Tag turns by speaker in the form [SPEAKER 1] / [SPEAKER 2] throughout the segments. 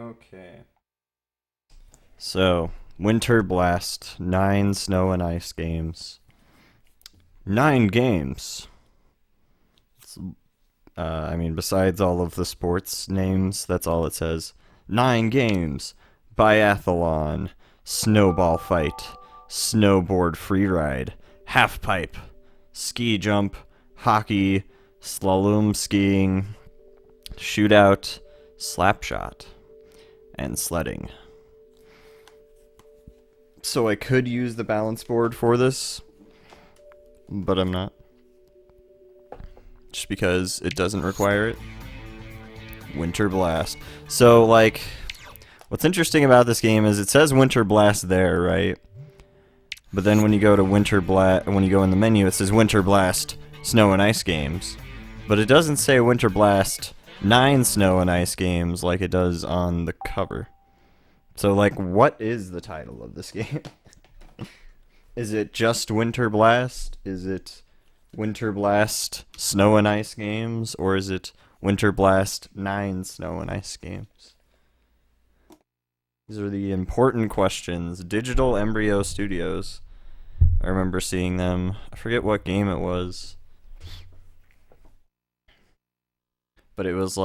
[SPEAKER 1] Okay. So, Winter Blast, 9 snow and ice games. 9 games. Besides all of the sports names, that's all it says. 9 games. Biathlon, Snowball Fight, Snowboard Freeride, Halfpipe, Ski Jump, Hockey, Slalom Skiing, Shootout, Slapshot, and Sledding. So I could use the balance board for this, but I'm not. Just because it doesn't require it. Winter Blast. So, like, what's interesting about this game is it says Winter Blast there, right? But then when you go to when you go in the menu, it says Winter Blast Snow and Ice Games. But it doesn't say Winter Blast 9 Snow and Ice Games like it does on the cover. So, like, what is the title of this game? Is it just Winter Blast? Is it Winter Blast Snow and Ice Games? Or is it Winter Blast 9 Snow and Ice Games? These are the important questions. Digital Embryo Studios. I remember seeing them. I forget what game it was. But it was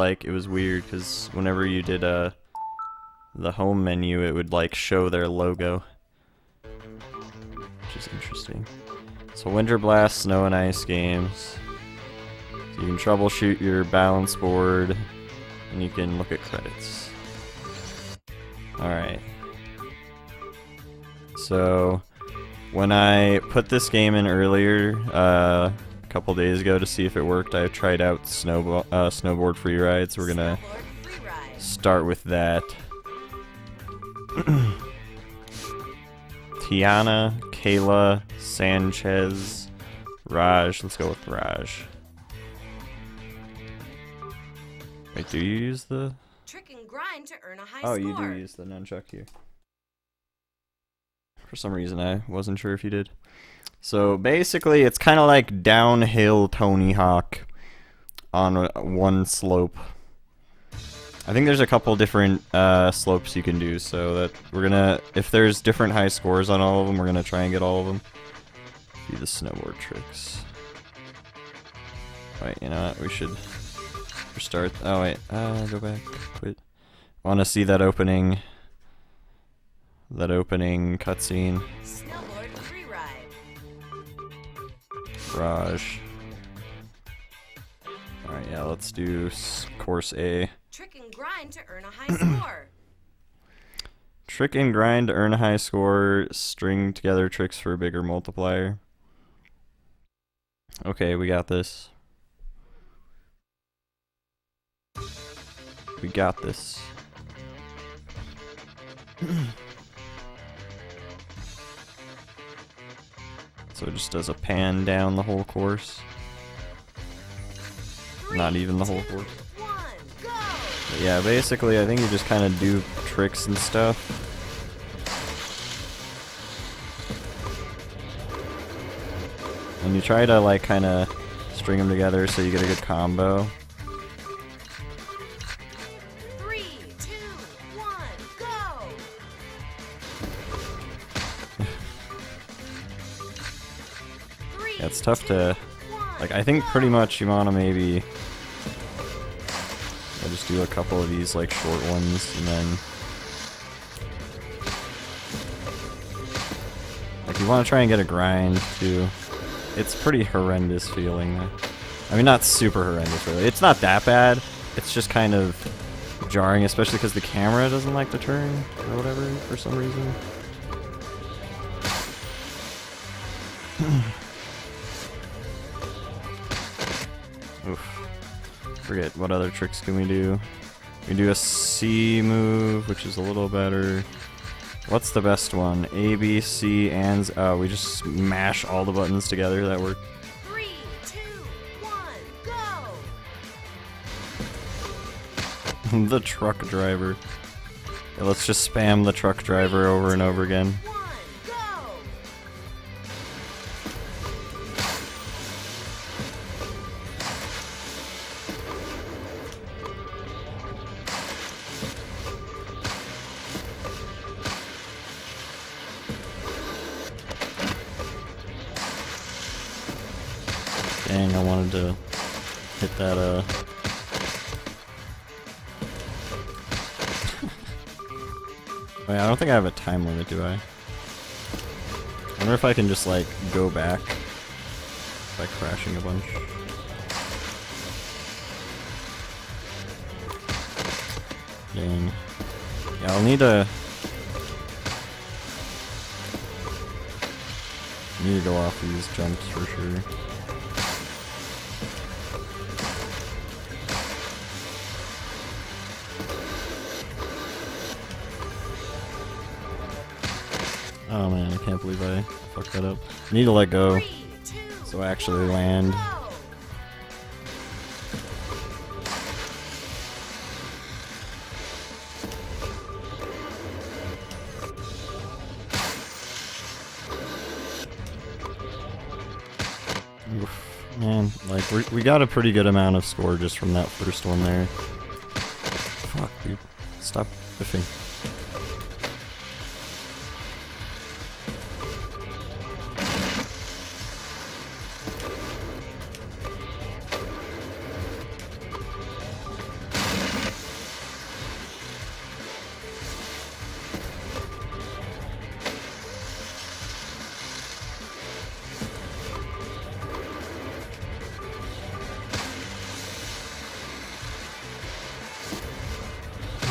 [SPEAKER 1] weird because whenever you did the home menu, it would like show their logo. Which is interesting. So Winter Blast, Snow and Ice Games. So you can troubleshoot your balance board and you can look at credits. Alright. So when I put this game in earlier, a couple days ago to see if it worked, I tried out Snowboard Freeride, so we're gonna start with that. Tiana, Kayla, Sanchez, Raj. Let's go with Raj. Wait, do you use the...
[SPEAKER 2] Trick and grind to earn a high score.
[SPEAKER 1] Oh, you do use the nunchuck here. For some reason, I wasn't sure if you did. So, basically, it's kind of like downhill Tony Hawk on one slope. I think there's a couple different slopes you can do, so that we're gonna... If there's different high scores on all of them, we're gonna try and get all of them. Do the snowboard tricks. Wait, you know what? We should restart. Oh, wait. Go back. Quit. Want to see that opening... That opening cutscene.
[SPEAKER 2] Snowboard freeride.
[SPEAKER 1] Raj. Alright, yeah, let's do course A.
[SPEAKER 2] Trick and grind to earn a high score.
[SPEAKER 1] Trick and grind to earn a high score. String together tricks for a bigger multiplier. Okay, we got this. We got this. So it just does a pan down the whole course. Not even the whole course. But yeah, basically I think you just kind of do tricks and stuff. And you try to like kind of string them together so you get a good combo.
[SPEAKER 2] 3, 2, 1, go!
[SPEAKER 1] Yeah, it's tough to, like, I think pretty much you want to maybe I'll just do a couple of these like short ones and then like you want to try and get a grind too. It's pretty horrendous feeling. I mean, not super horrendous really. It's not that bad. It's just kind of jarring, especially because the camera doesn't like to turn or whatever for some reason. Oof. Forget what other tricks can we do. We do a C move, which is a little better. What's the best one? A, B, C, and we just mash all the buttons together. That worked.
[SPEAKER 2] 3, 2, 1, go!
[SPEAKER 1] The truck driver. Yeah, let's just spam the truck driver over and over again.
[SPEAKER 2] 1, go!
[SPEAKER 1] Dang, I wanted to hit that, Wait, I don't think I have a time limit, do I? I wonder if I can just, like, go back by crashing a bunch. Dang. Yeah, I'll need to go off these jumps for sure. Oh man, I can't believe I fucked that up. I need to let go
[SPEAKER 2] 3, 2,
[SPEAKER 1] so I actually land.
[SPEAKER 2] go.
[SPEAKER 1] Oof. Man, like we got a pretty good amount of score just from that first one there. Fuck, dude. Stop biffing.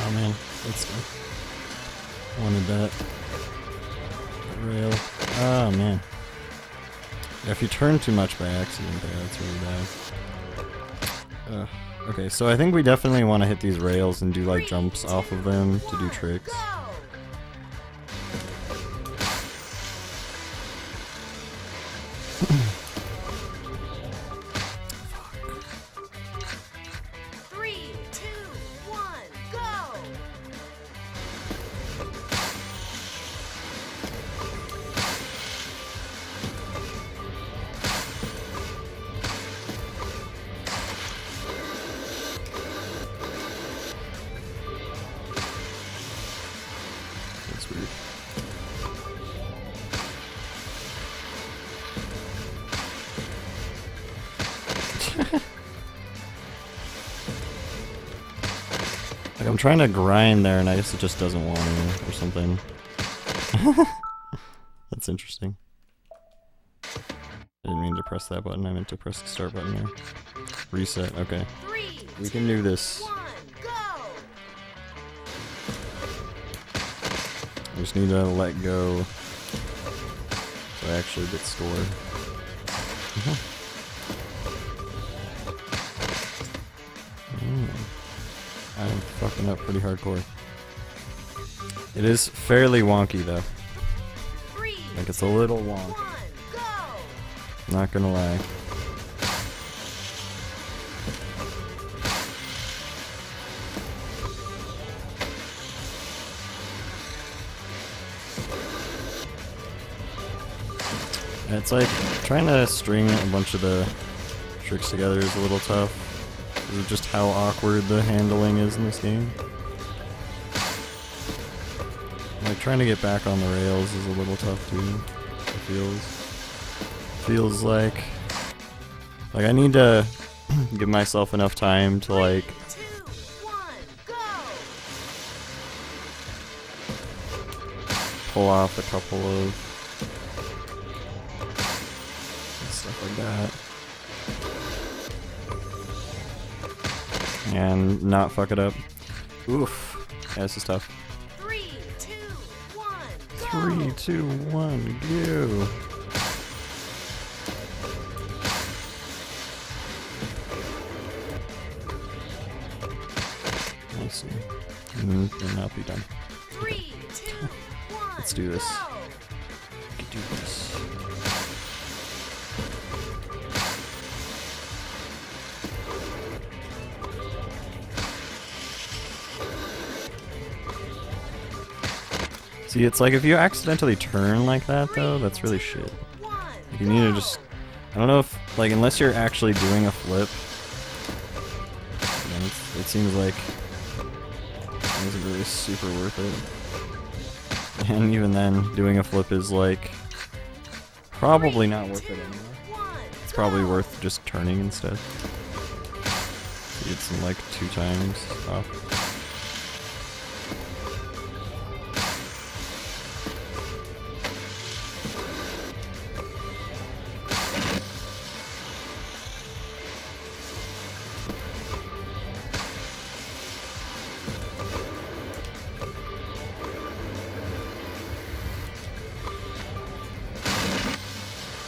[SPEAKER 1] Oh man, let's go. Wanted that rail. Oh man. Yeah, if you turn too much by accident there, that's really bad. Okay, so I think we definitely want to hit these rails and do like jumps off of them to do tricks.
[SPEAKER 2] Go. 3, 2, 1, go.
[SPEAKER 1] That's weird. Like I'm trying to grind there and I guess it just doesn't want to or something. That's interesting. I didn't mean to press that button, I meant to press the start button there. Reset, okay.
[SPEAKER 2] 3,
[SPEAKER 1] We can do this.
[SPEAKER 2] 1, go.
[SPEAKER 1] I just need to let go so I actually get scored. I'm fucking up pretty hardcore. It is fairly wonky though.
[SPEAKER 2] 3,
[SPEAKER 1] Like it's a little
[SPEAKER 2] 1,
[SPEAKER 1] wonk.
[SPEAKER 2] go.
[SPEAKER 1] Not gonna lie. It's like trying to string a bunch of the tricks together is a little tough. Because of just how awkward the handling is in this game. Like trying to get back on the rails is a little tough too. It feels like I need to give myself enough time to like
[SPEAKER 2] 2, 1, go.
[SPEAKER 1] pull off a couple of stuff like that. And not fuck it up. Oof. Yeah, this is tough.
[SPEAKER 2] 3, 2, 1, go.
[SPEAKER 1] 3, 2, 1, go. I see. Will not be done.
[SPEAKER 2] 3, 2, 1,
[SPEAKER 1] Let's do this.
[SPEAKER 2] go.
[SPEAKER 1] We can do this. See, it's like if you accidentally turn like that though, that's really shit.
[SPEAKER 2] 1,
[SPEAKER 1] Like, you need to just, I don't know if, like, unless you're actually doing a flip, then it seems like it isn't really super worth it. And even then, doing a flip is like probably not worth it anyway.
[SPEAKER 2] 1,
[SPEAKER 1] It's probably worth just turning instead. It's like 2 times off.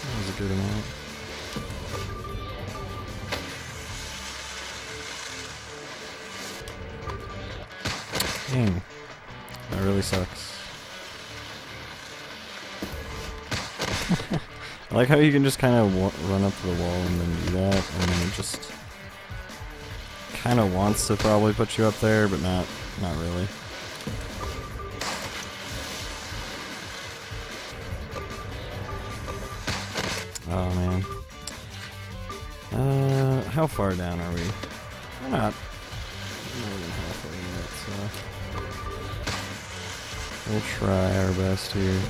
[SPEAKER 1] That was a good amount. Dang. That really sucks. I like how you can just kind of run up to the wall and then do that, and then it just kind of wants to probably put you up there, but not really. Oh man. How far down are we? We're not more than halfway yet, so we'll try our best here.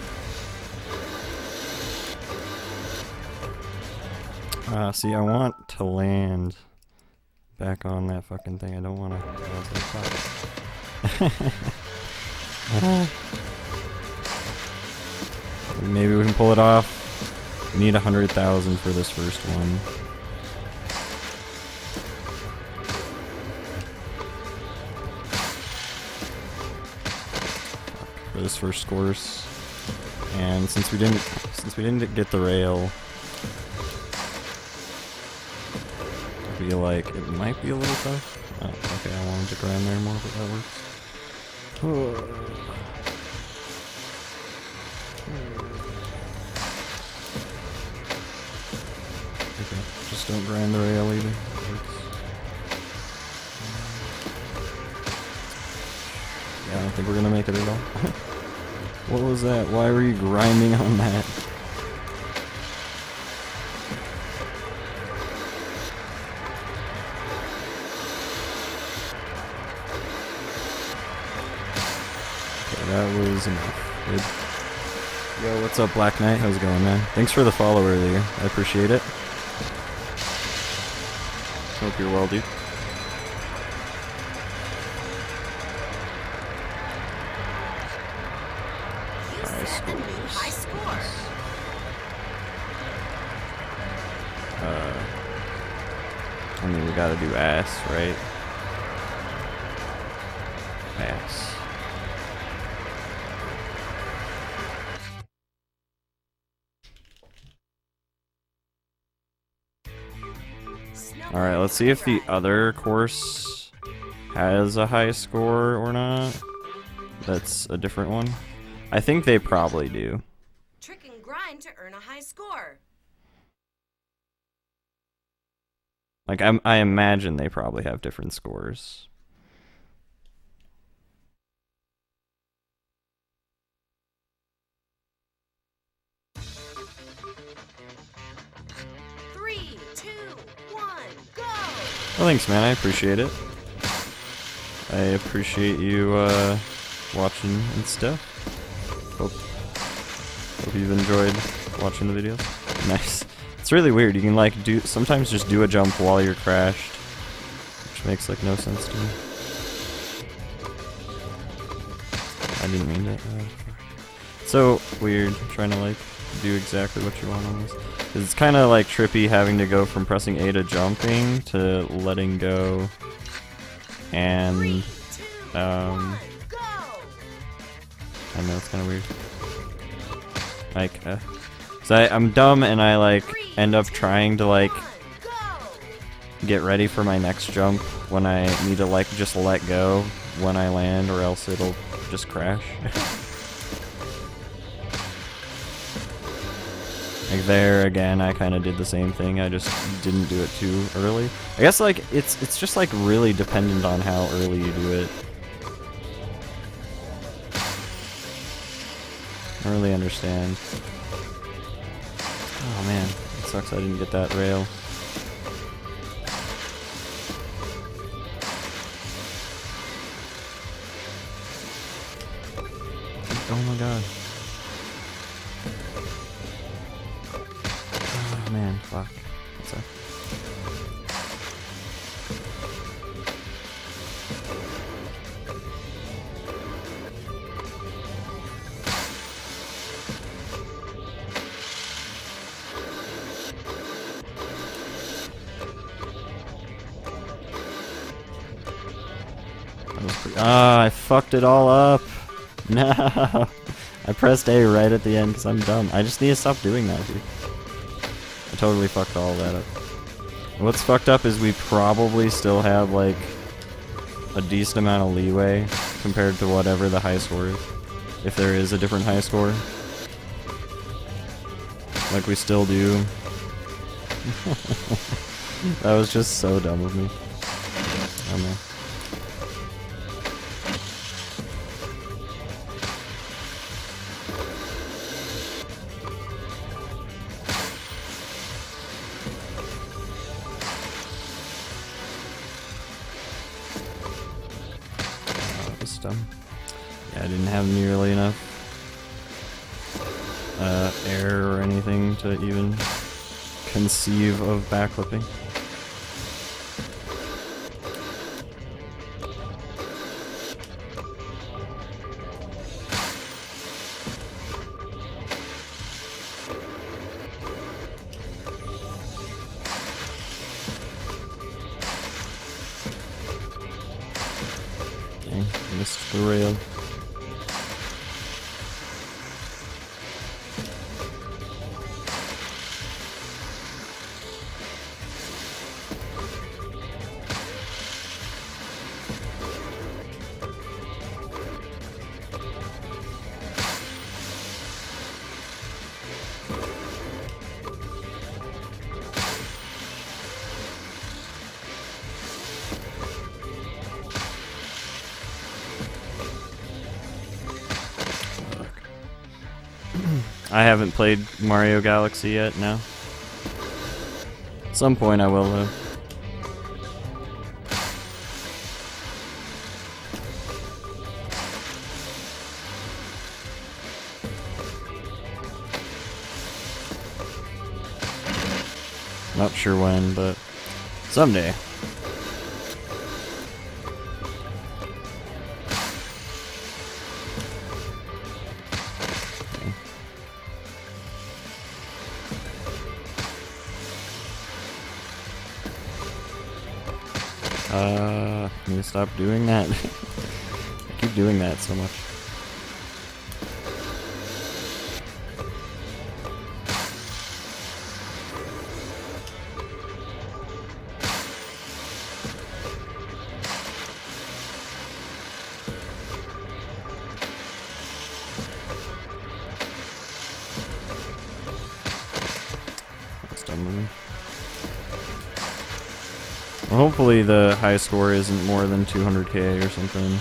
[SPEAKER 1] See, I want to land back on that fucking thing. I don't want to. Maybe we can pull it off. We need 100,000 for this first one. For this first course, and since we didn't get the rail, I feel like it might be a little tough. Oh, okay, I wanted to grind there more, but that works. Okay, just don't grind the rail either. Yeah, I don't think we're gonna make it at all. What was that? Why were you grinding on that? Okay, that was enough. Good. Yo, what's up, Black Knight? How's it going, man? Thanks for the follow earlier. I appreciate it. Hope you're well, dude.
[SPEAKER 2] High score.
[SPEAKER 1] I mean, we gotta do ass, right? Ass. Alright, let's see if the other course has a high score or not. That's a different one. I think they probably do.
[SPEAKER 2] Trick and grind to earn a high score.
[SPEAKER 1] Like, I imagine they probably have different scores.
[SPEAKER 2] Three, two, one, go!
[SPEAKER 1] Well, thanks, man. I appreciate it. I appreciate you watching and stuff. Hope you've enjoyed watching the videos. Nice. It's really weird. You can like sometimes just do a jump while you're crashed, which makes like no sense to me. I didn't mean to. So weird trying to like do exactly what you want on this. 'Cause it's kind of like trippy having to go from pressing A to jumping to letting go, and
[SPEAKER 2] Three, two, one, go!
[SPEAKER 1] I know it's kind of weird. Like, so I'm dumb and I like end up trying to like get ready for my next jump when I need to like just let go when I land, or else it'll just crash. Like there again, I kind of did the same thing. I just didn't do it too early. I guess like it's just like really dependent on how early you do it. I don't really understand. Oh man, it sucks I didn't get that rail. Oh my god. Oh man, fuck. That sucks. Ah, I fucked it all up. No. I pressed A right at the end because I'm dumb. I just need to stop doing that, dude. I totally fucked all that up. What's fucked up is we probably still have, like, a decent amount of leeway compared to whatever the high score is. If there is a different high score. Like we still do. That was just so dumb of me. Oh man. That was dumb. Yeah, I didn't have nearly enough air or anything to even conceive of backflipping. Dang, missed the rail. I haven't played Mario Galaxy yet, no. At some point I will, though. Not sure when, but someday. I need to stop doing that. I keep doing that so much. That's dumb of me. Well, hopefully the high score isn't more than 200k or something.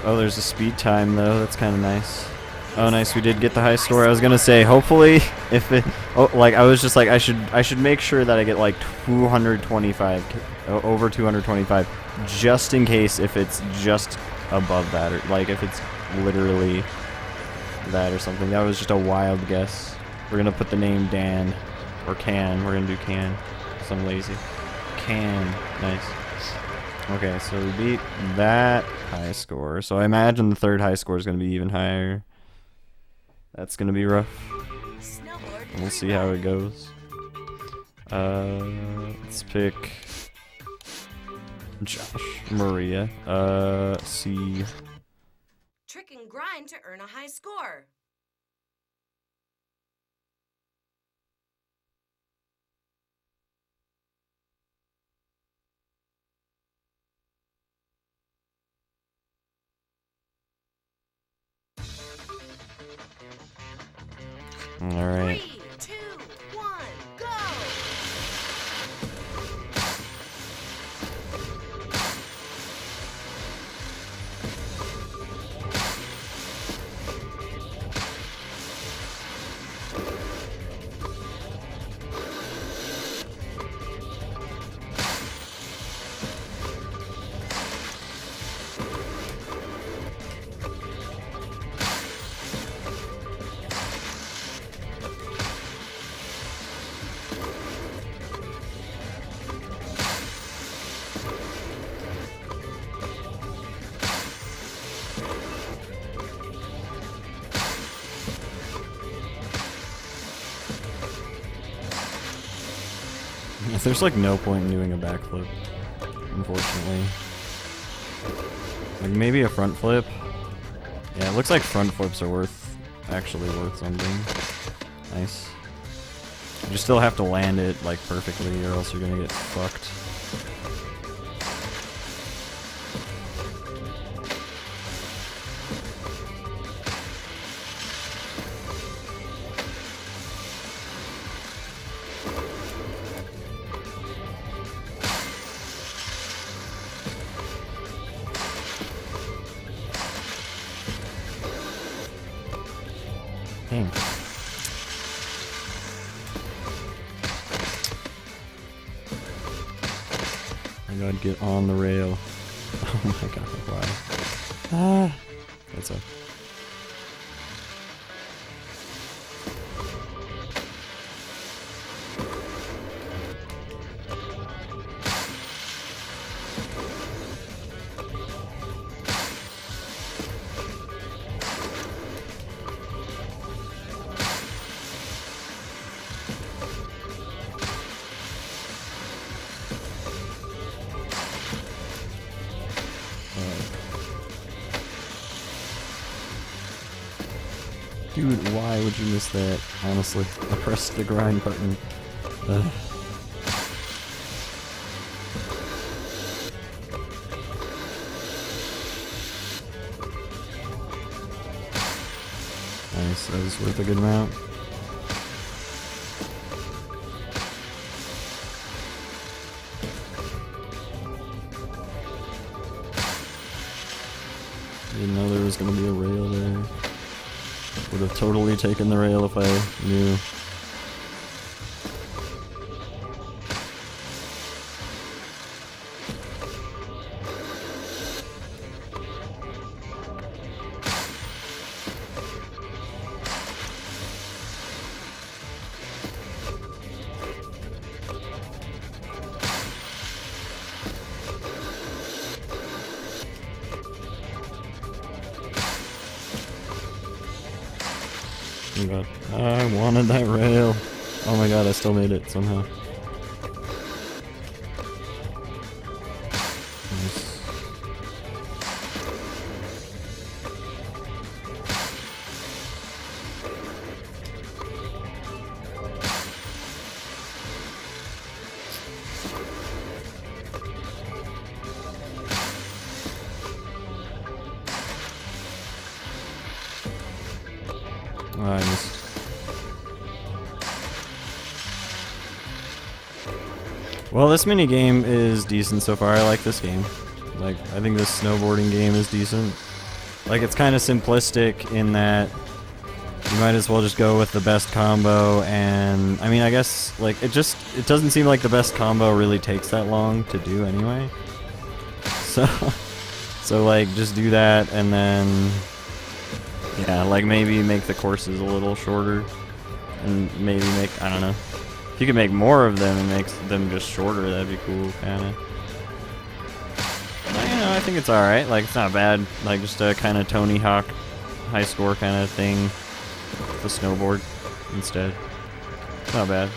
[SPEAKER 1] Oh, there's a speed time though. That's kind of nice. Oh, nice. We did get the high score. I was gonna say, hopefully, if it, oh, like I was just like, I should make sure that I get like 225, over 225, just in case if it's just above that, or like if it's literally that or something. That was just a wild guess. We're gonna put the name Dan, or Can. We're gonna do Can, because I'm lazy. Can. Nice. Okay, so we beat that high score. So I imagine the third high score is going to be even higher. That's going to be rough. And we'll see how it goes. Let's pick Josh, Maria. C.
[SPEAKER 2] Trick and grind to earn a high score.
[SPEAKER 1] All right.
[SPEAKER 2] 3, 2, 1, go!
[SPEAKER 1] There's like no point in doing a backflip, unfortunately. Like maybe a front flip. Yeah, it looks like front flips are actually worth something. Nice. You still have to land it like perfectly or else you're gonna get fucked. Dang. I gotta get on the rail. Oh my god, why? Ah! That's up. Dude, why would you miss that? Honestly, I pressed the grind button. Nice, that was worth a good amount. Didn't know there was gonna be a rail there. Would have totally taken the rail if I knew. Oh god, I wanted that rail. Oh my god, I still made it somehow. Nice. Oh, I missed. Well, this mini game is decent so far. I like this game. Like, I think this snowboarding game is decent. Like, it's kind of simplistic in that you might as well just go with the best combo, and I mean, I guess like it doesn't seem like the best combo really takes that long to do anyway. So like just do that, and then yeah, like maybe make the courses a little shorter, and maybe make, I don't know, if you could make more of them and make them just shorter, that'd be cool, kind of. You know, I think it's alright, like it's not bad, like just a kind of Tony Hawk high score kind of thing with the snowboard instead. It's not bad.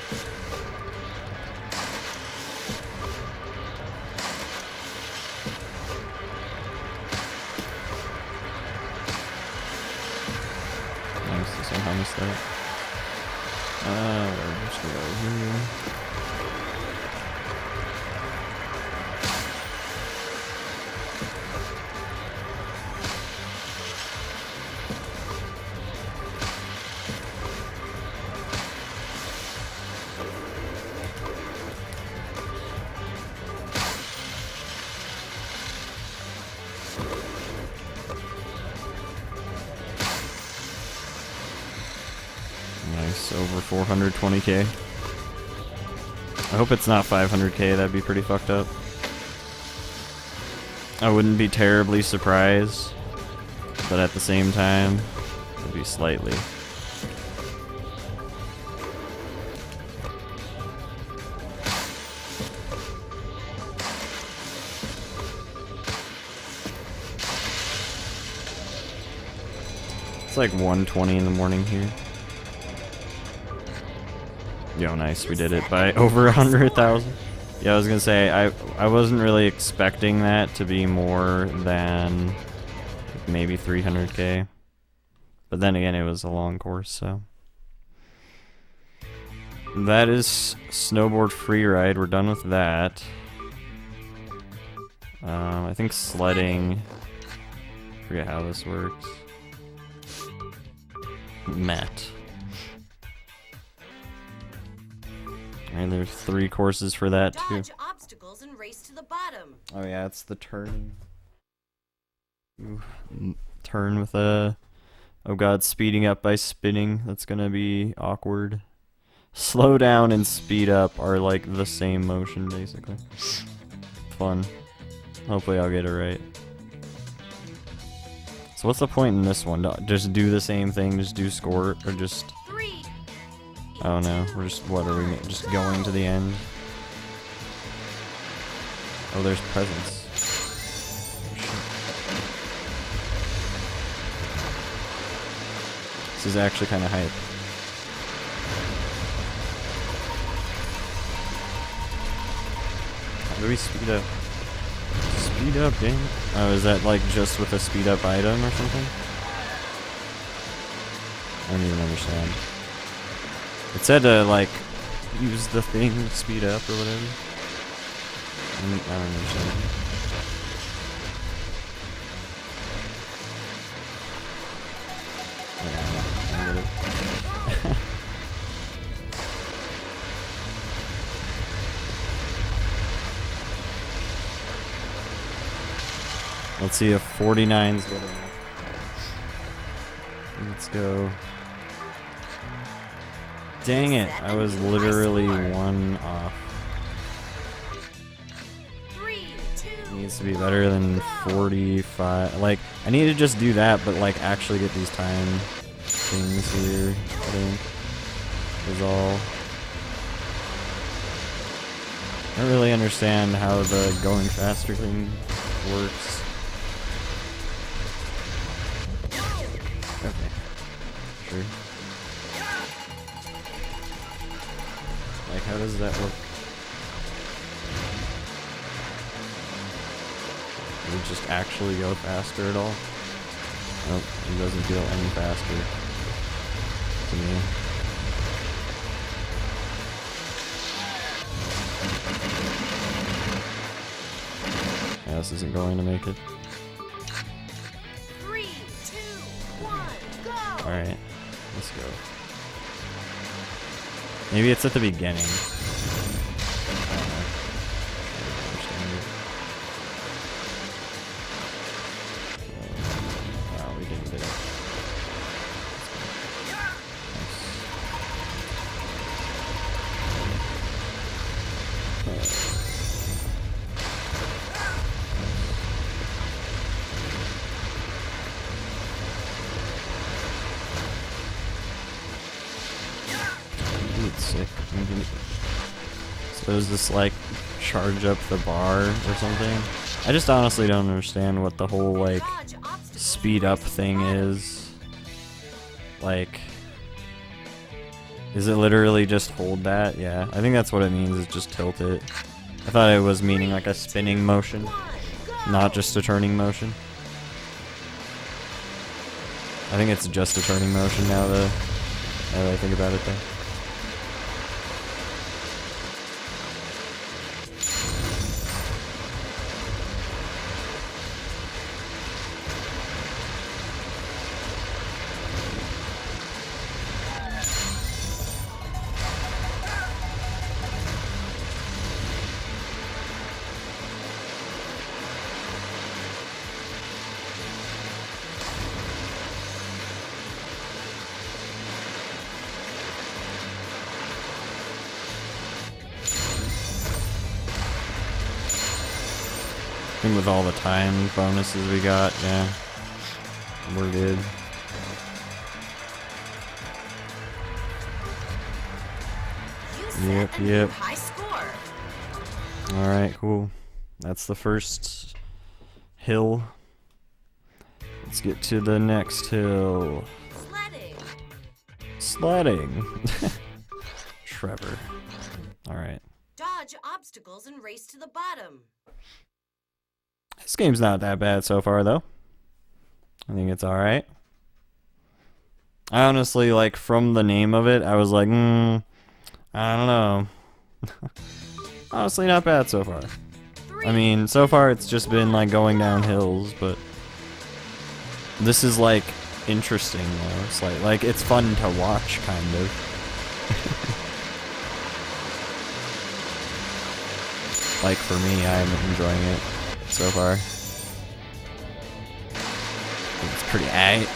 [SPEAKER 1] Nice, I somehow missed that. We're just gonna go here. Nice, over 420k. I hope it's not 500k, that'd be pretty fucked up. I wouldn't be terribly surprised, but at the same time, it'd be slightly. It's like 1:20 in the morning here. Yo, nice, we did it by over 100,000. Yeah, I was gonna say, I wasn't really expecting that to be more than maybe 300k. But then again, it was a long course, so. That is Snowboard Freeride, we're done with that. I think Sledding, forget how this works. Met. And there's 3 courses for that too.
[SPEAKER 2] Dodge obstacles and race to the bottom.
[SPEAKER 1] Oh yeah, it's the turn. Ooh, turn with a... Oh god, speeding up by spinning. That's gonna be awkward. Slow down and speed up are like the same motion, basically. Fun. Hopefully I'll get it right. So what's the point in this one? Just do the same thing, just do score, or just...
[SPEAKER 2] 3.
[SPEAKER 1] Oh no, we're just, what are we, just going to the end? Oh, there's presents. This is actually kind of hype. How do we speed up? Speed up, damn it. Oh, is that like just with a speed up item or something? I don't even understand. It said to like use the thing to speed up or whatever. I don't understand. Yeah, I get it. Let's see if 49's good enough. Let's go. Dang it, I was literally 1 off.
[SPEAKER 2] 3, 2,
[SPEAKER 1] It needs to be better than 45. Like, I need to just do that, but like actually get these time things here, I think, is all. I don't really understand how the going faster thing works. Okay. Sure. Like, how does that work? Does it just actually go faster at all? Nope, it doesn't feel any faster to me. Yeah, this isn't going to make it.
[SPEAKER 2] 3, 2, 1, go!
[SPEAKER 1] Alright, let's go. Maybe it's at the beginning. I don't know. I don't understand it. Wow, we didn't get it. Nice. It's sick. So does this like charge up the bar or something? I just honestly don't understand what the whole like
[SPEAKER 2] Dodge obstacles
[SPEAKER 1] speed
[SPEAKER 2] and
[SPEAKER 1] up
[SPEAKER 2] race to the
[SPEAKER 1] thing
[SPEAKER 2] bottom.
[SPEAKER 1] is. Like, is it literally just hold that? Yeah, I think that's what it means, is just tilt it. I thought it was meaning like a spinning motion,
[SPEAKER 2] 1, go!
[SPEAKER 1] not just a turning motion. I think it's just a turning motion now that I think about it though. I think with all the time bonuses we got, yeah, we're good.
[SPEAKER 2] You set
[SPEAKER 1] Yep,
[SPEAKER 2] a new
[SPEAKER 1] yep.
[SPEAKER 2] high score.
[SPEAKER 1] Alright, cool. That's the first hill. Let's get to the next hill.
[SPEAKER 2] Sledding.
[SPEAKER 1] Sledding. Trevor. Alright.
[SPEAKER 2] Dodge obstacles and race to the bottom.
[SPEAKER 1] This game's not that bad so far, though. I think it's alright. I honestly, like, from the name of it, I was like, I don't know. Honestly, not bad so far. I mean, so far it's just been, like, going down hills, but this is, like, interesting, though. It's like it's fun to watch, kind of. Like, for me, I'm enjoying it so far. It's pretty aight.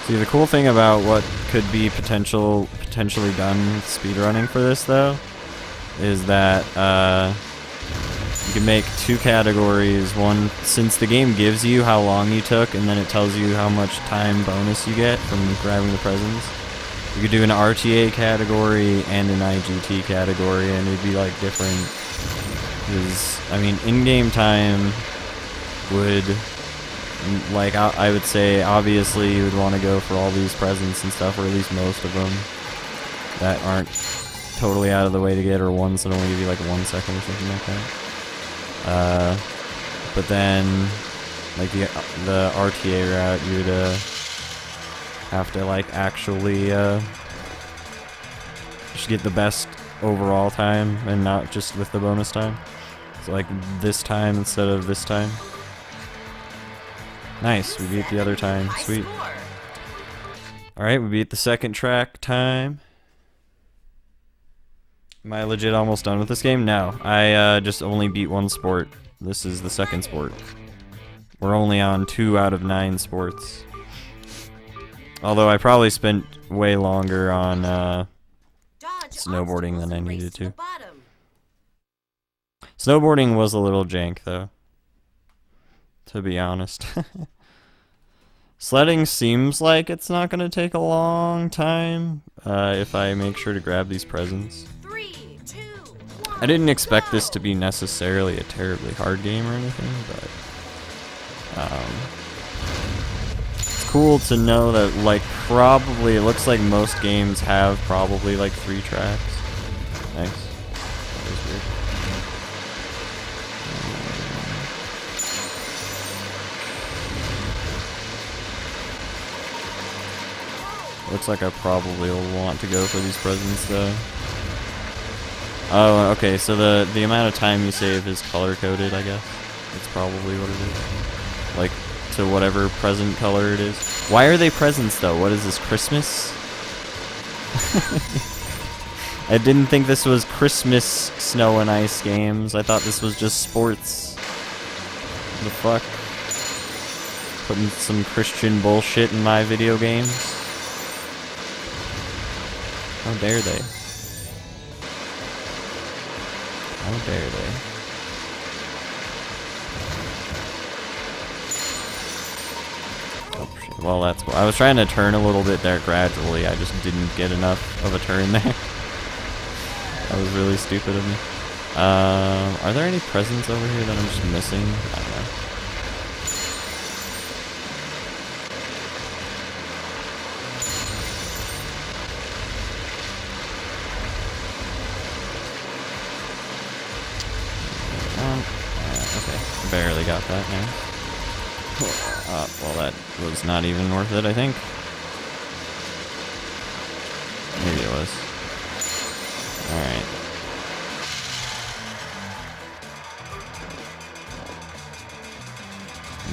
[SPEAKER 1] See, the cool thing about what could be potentially done speedrunning for this, though, is that you can make two categories. One, since the game gives you how long you took, and then it tells you how much time bonus you get from grabbing the presents, you could do an RTA category and an IGT category, and it'd be, like, different. Because, I mean, in-game time would... Like, I would say, obviously, you would want to go for all these presents and stuff, or at least most of them, that aren't totally out of the way to get, or ones that only give you, like, 1 second or something like that. But then, like, the RTA route, you'd have to, like, actually just get the best overall time, and not just with the bonus time. So, like, this time instead of this time. Nice, we beat the other time. Sweet. Alright, we beat the second track time. Am I legit almost done with this game? No, I just only beat one sport. This is the second sport. We're only on 2 out of 9 sports. Although I probably spent way longer on snowboarding than I needed to. Snowboarding was a little jank, though, to be honest. Sledding seems like it's not going to take a long time if I make sure to grab these presents.
[SPEAKER 2] 3, 2, 1,
[SPEAKER 1] I didn't expect this to be necessarily a terribly hard game or anything, but it's cool to know that, like, probably, it looks like most games have probably, like, 3 tracks. Nice. That was weird. Looks like I probably will want to go for these presents, though. Oh, okay, so the amount of time you save is color-coded, I guess. That's probably what it is. Like, to whatever present color it is. Why are they presents, though? What is this, Christmas? I didn't think this was Christmas snow and ice games. I thought this was just sports. What the fuck? Putting some Christian bullshit in my video games? How dare they? How dare they? Oh, shit. Well, that's cool. I was trying to turn a little bit there gradually. I just didn't get enough of a turn there. That was really stupid of me. Are there any presents over here that I'm just missing? I don't know. Okay, barely got that now. Well, that was not even worth it, I think. Maybe it was. Alright.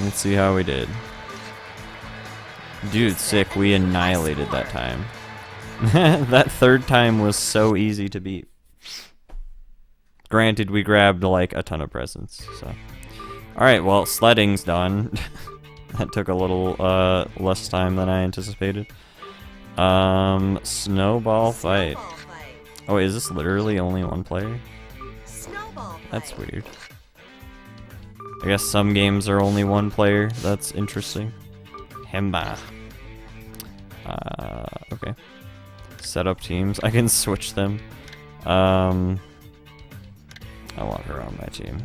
[SPEAKER 1] Let's see how we did. Dude, sick. We annihilated that time. That third time was so easy to beat. Granted, we grabbed, like, a ton of presents, so. Alright, well, sledding's done. That took a little less time than I anticipated. Snowball fight.
[SPEAKER 2] Snowball fight.
[SPEAKER 1] Oh, wait, is this literally only one player?
[SPEAKER 2] Snowball fight.
[SPEAKER 1] That's weird. I guess some games are only one player. That's interesting. Hemba. Okay. Set up teams. I can switch them. I want her on my team.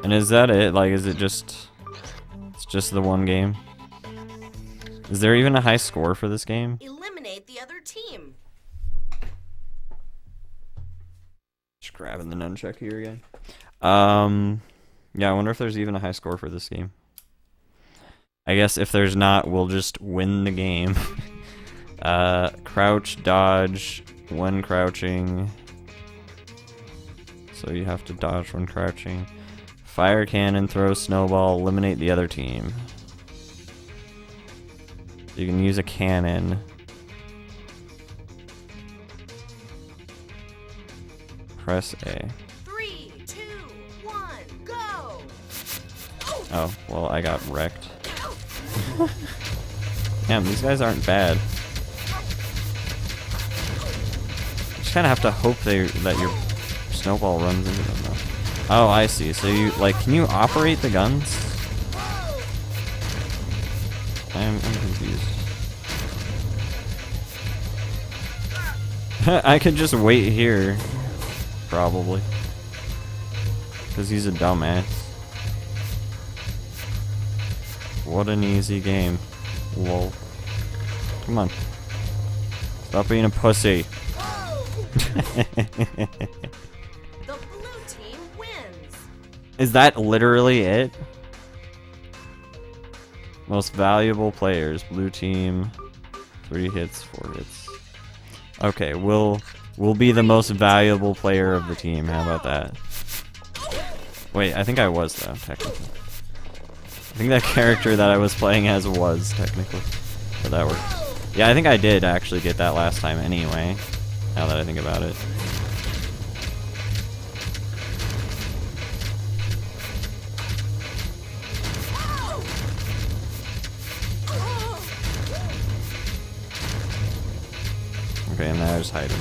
[SPEAKER 1] And is that it? Like, is it just... It's just the one game? Is there even a high score for this game?
[SPEAKER 2] Eliminate the other team.
[SPEAKER 1] Just grabbing the nunchuck here again. Yeah, I wonder if there's even a high score for this game. I guess if there's not, we'll just win the game. Crouch, dodge, when crouching. So you have to dodge when crouching. Fire cannon, throw snowball, eliminate the other team. You can use a cannon. Press A.
[SPEAKER 2] 3, 2, 1, go!
[SPEAKER 1] Oh, well, I got wrecked. Damn, these guys aren't bad. You just kind of have to hope that your snowball runs into them, though. Oh, I see. So you, like, can you operate the guns? I'm confused. I could just wait here. Probably. Because he's a dumbass. What an easy game. Lol. Come on. Stop being a pussy.
[SPEAKER 2] The blue team wins.
[SPEAKER 1] Is that literally it? Most valuable players. Blue team. 3 hits, 4 hits. Okay, we'll be the most valuable player of the team. How about that? Wait, I think I was, though, technically. I think that character that I was playing as was, technically. But that works. Yeah, I think I did actually get that last time anyway. Now that I think about it. Okay, and now I just hide him.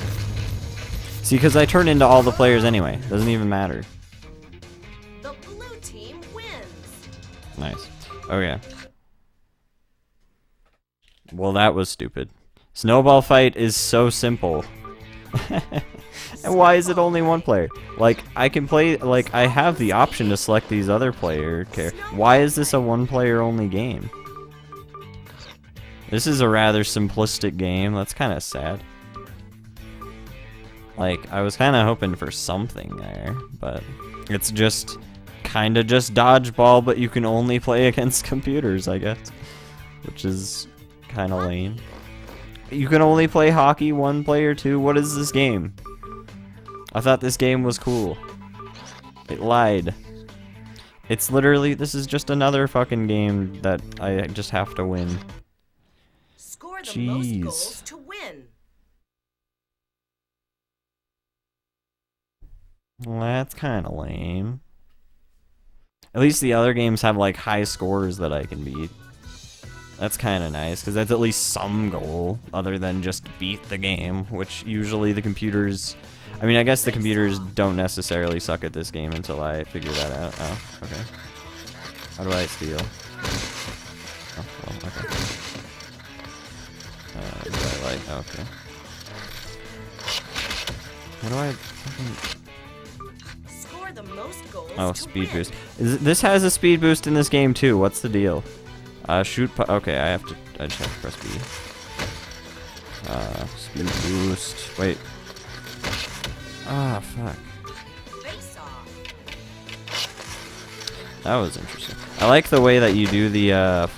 [SPEAKER 1] See, because I turn into all the players anyway. Doesn't even matter.
[SPEAKER 2] The blue team wins.
[SPEAKER 1] Nice. Okay. Well, that was stupid. Snowball fight is so simple. And why is it only one player? Like, I can play, like, I have the option to select these other player. Why is this a one-player only game? This is a rather simplistic game. That's kind of sad. Like, I was kind of hoping for something there, but it's just kind of just dodgeball, but you can only play against computers, I guess, which is kind of lame. You can only play hockey 1 player 2. What is this game? I thought this game was cool. It lied. It's literally, this is just another fucking game that I just have to win.
[SPEAKER 2] Score the most
[SPEAKER 1] Jeez.
[SPEAKER 2] goals to win.
[SPEAKER 1] Well, that's kind of lame. At least the other games have like high scores that I can beat. That's kind of nice, because that's at least some goal, other than just beat the game, which usually the computers... I mean, I guess the computers don't necessarily suck at this game until I figure that out. Oh, okay. How do I steal? Oh, well, okay. Do I like... Okay. What do I...
[SPEAKER 2] Score the most goals
[SPEAKER 1] Oh,
[SPEAKER 2] to
[SPEAKER 1] speed
[SPEAKER 2] win.
[SPEAKER 1] boost. This has a speed boost in this game too. What's the deal? Okay, I just have to press B. Speed boost. Wait. Ah, fuck.
[SPEAKER 2] Face off.
[SPEAKER 1] That was interesting. I like the way that you do the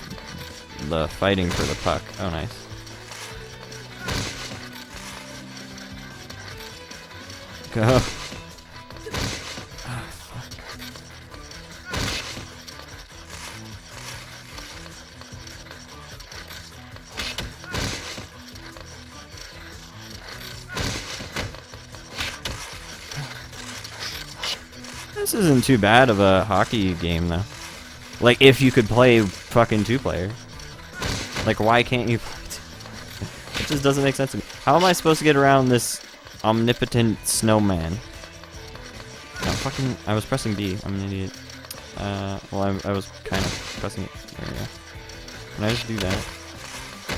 [SPEAKER 1] fighting for the puck. Oh, nice. Go. This isn't too bad of a hockey game, though. Like, if you could play fucking 2-player. Like, why can't you play It just doesn't make sense to me. How am I supposed to get around this omnipotent snowman? No, fucking... I was pressing B. I'm an idiot. Well, I was kind of pressing it. There we go. Can I just do that?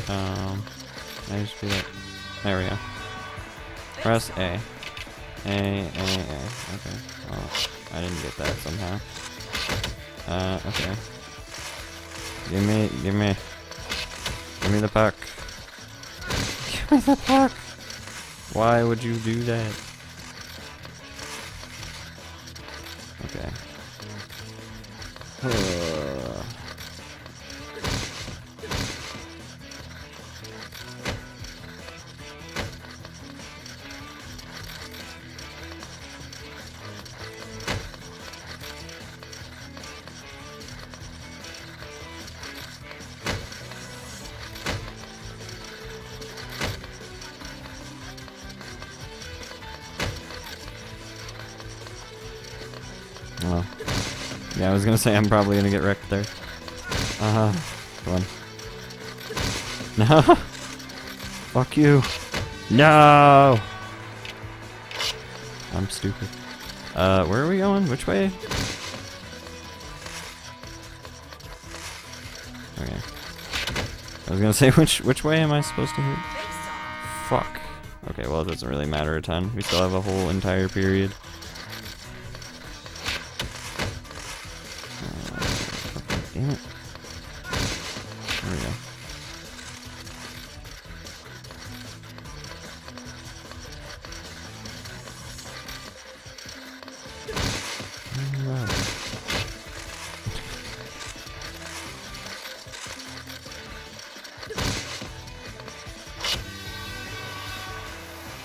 [SPEAKER 1] Can I just do that? There we go. Press A. A. Okay. Well, I didn't get that somehow. Okay. Give me the puck. Give me the puck! Why would you do that? Okay. Oh. Yeah, I was gonna say I'm probably gonna get wrecked there. Come on. No! Fuck you! No! I'm stupid. Where are we going? Which way? Okay. I was gonna say, which way am I supposed to hit? Fuck. Okay, well, it doesn't really matter a ton. We still have a whole entire period. Damn it. There we go.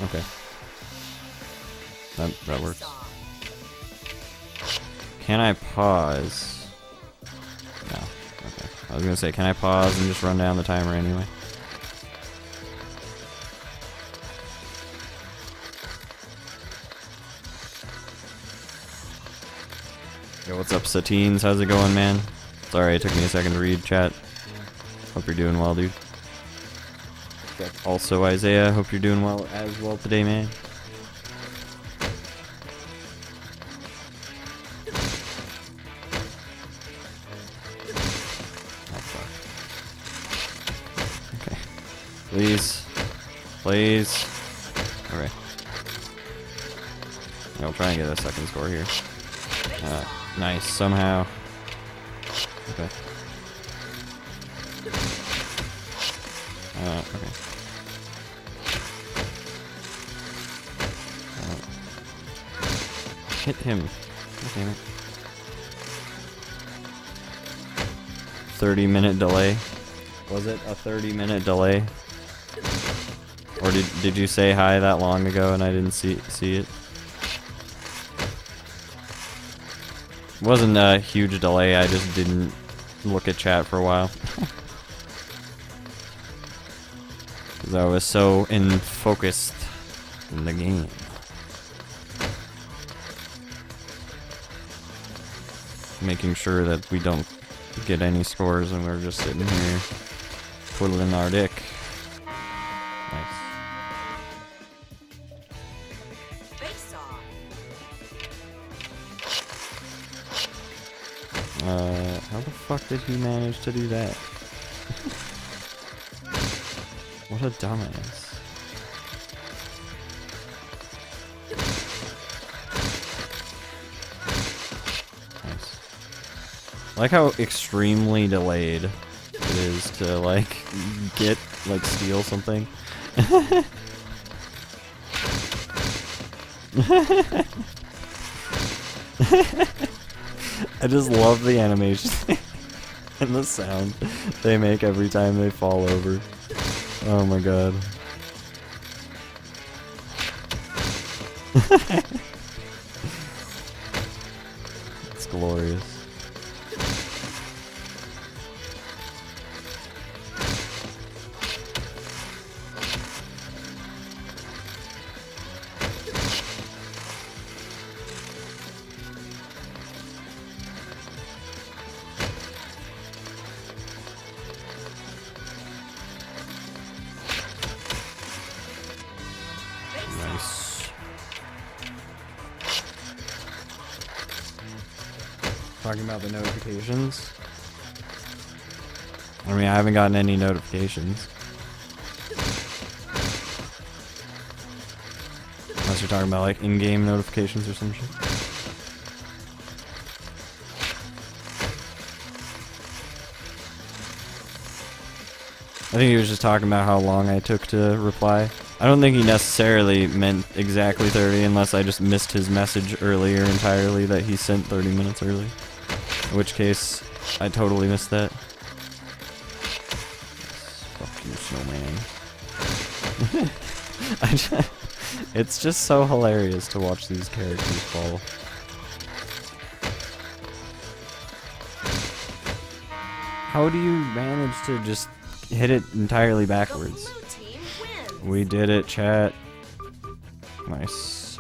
[SPEAKER 1] Okay. That works. Can I pause? No. Okay. I was gonna say, can I pause and just run down the timer anyway? Yo, what's up, Satines? How's it going, man? Sorry, it took me a second to read chat. Hope you're doing well, dude. Also, Isaiah, hope you're doing well as well today, man. Okay. Please. Please. Okay. Yeah, I'll try and get a second score here. Nice, somehow. Okay. Okay. Hit him. God damn it. 30-minute delay. Was it a 30-minute delay? Or did you say hi that long ago and I didn't see it? It wasn't a huge delay, I just didn't look at chat for a while. Because I was so focused in the game. Making sure that we don't get any scores and we're just sitting here twiddling our dick. Nice. How the fuck did he manage to do that? What a dumbass. Nice. I like how extremely delayed it is to, like, steal something. I just love the animation and the sound they make every time they fall over. Oh my god. It's glorious. Talking about the notifications. I mean, I haven't gotten any notifications. Unless you're talking about like in-game notifications or some shit. I think he was just talking about how long I took to reply. I don't think he necessarily meant exactly 30 unless I just missed his message earlier entirely that he sent 30 minutes early. In which case, I totally missed that. Fuck you, snowman. It's just so hilarious to watch these characters fall. How do you manage to just hit it entirely backwards?
[SPEAKER 2] The blue team wins.
[SPEAKER 1] We did it, chat. Nice.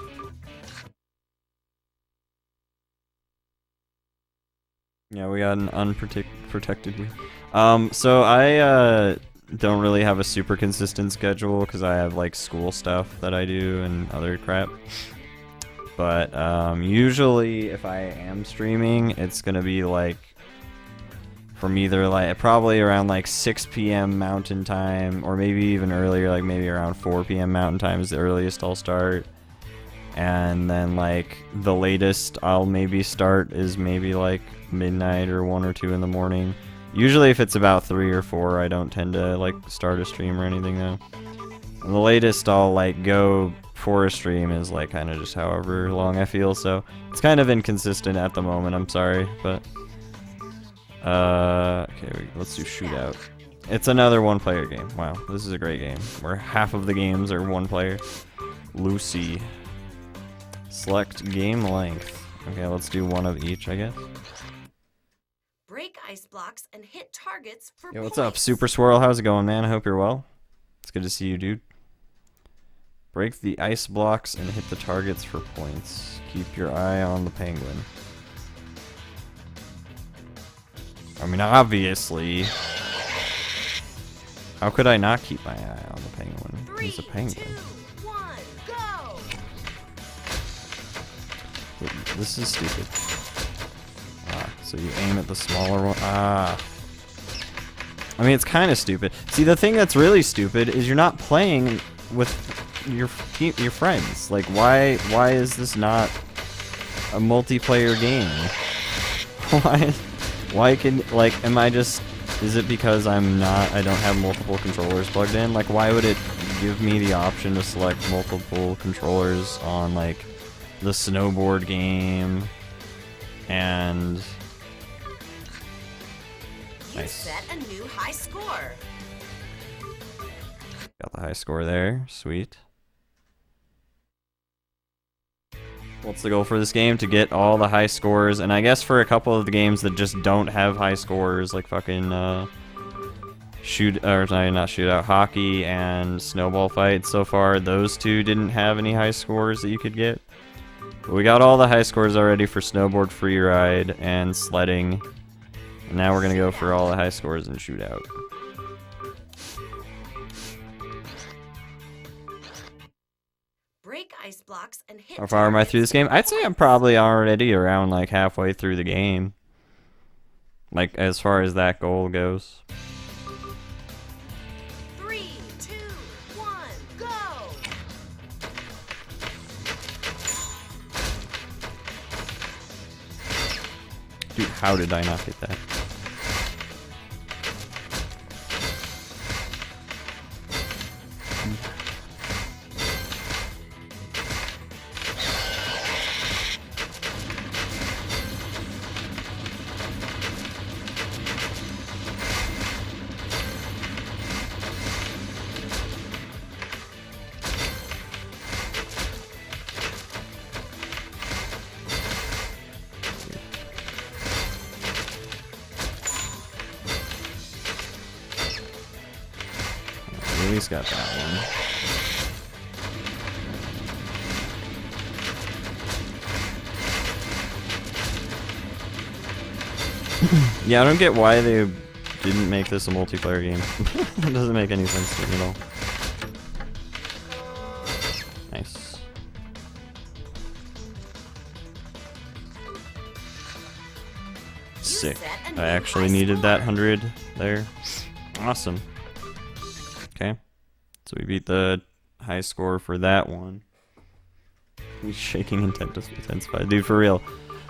[SPEAKER 1] Yeah, we got an unprotected wheel. So I don't really have a super consistent schedule because I have like school stuff that I do and other crap. But usually if I am streaming, it's gonna be like from either like probably around like 6 p.m. Mountain Time, or maybe even earlier, like maybe around 4 p.m. Mountain Time is the earliest I'll start. And then like the latest I'll maybe start is maybe like midnight or 1 or 2 in the morning. Usually if it's about 3 or 4, I don't tend to like start a stream or anything though. And the latest I'll like go for a stream is like kind of just however long I feel, so it's kind of inconsistent at the moment, I'm sorry, but okay, let's do Shootout. It's another one-player game. Wow, this is a great game where half of the games are one player. Lucy. Select game length. Okay, let's do one of each, I guess.
[SPEAKER 2] Break ice blocks and hit targets for
[SPEAKER 1] Yo, what's
[SPEAKER 2] points.
[SPEAKER 1] up, Super Swirl? How's it going, man? I hope you're well. It's good to see you, dude. Break the ice blocks and hit the targets for points. Keep your eye on the penguin. I mean, obviously. How could I not keep my eye on the penguin? He's a penguin.
[SPEAKER 2] 3, 2, 1, go!
[SPEAKER 1] This is stupid. Ah, so you aim at the smaller one. Ah. I mean, it's kind of stupid. See, the thing that's really stupid is you're not playing with your friends. Like, why is this not a multiplayer game? Why can, like, am I just, is it because I don't have multiple controllers plugged in? Like, why would it give me the option to select multiple controllers on, like, the Snowboard game? And
[SPEAKER 2] You
[SPEAKER 1] nice.
[SPEAKER 2] set a new high score.
[SPEAKER 1] Got the high score there, sweet. What's the goal for this game? To get all the high scores, and I guess for a couple of the games that just don't have high scores, like fucking not Shootout, Hockey and Snowball Fight so far, those two didn't have any high scores that you could get. But we got all the high scores already for Snowboard, Freeride, and Sledding. And now we're gonna go for all the high scores in Shootout.
[SPEAKER 2] Break ice blocks and hit
[SPEAKER 1] How far am I through this game? I'd say I'm probably already around like halfway through the game. Like as far as that goal goes.
[SPEAKER 2] 3, 2, 1, go!
[SPEAKER 1] Dude, how did I not get that? At least got that one. Yeah, I don't get why they didn't make this a multiplayer game. It doesn't make any sense to me at all. Nice. Sick.
[SPEAKER 2] set a new
[SPEAKER 1] I actually
[SPEAKER 2] high
[SPEAKER 1] needed that
[SPEAKER 2] score.
[SPEAKER 1] 100 there. Awesome. Okay. So we beat the high score for that one. He's shaking intensified. Dude, for real.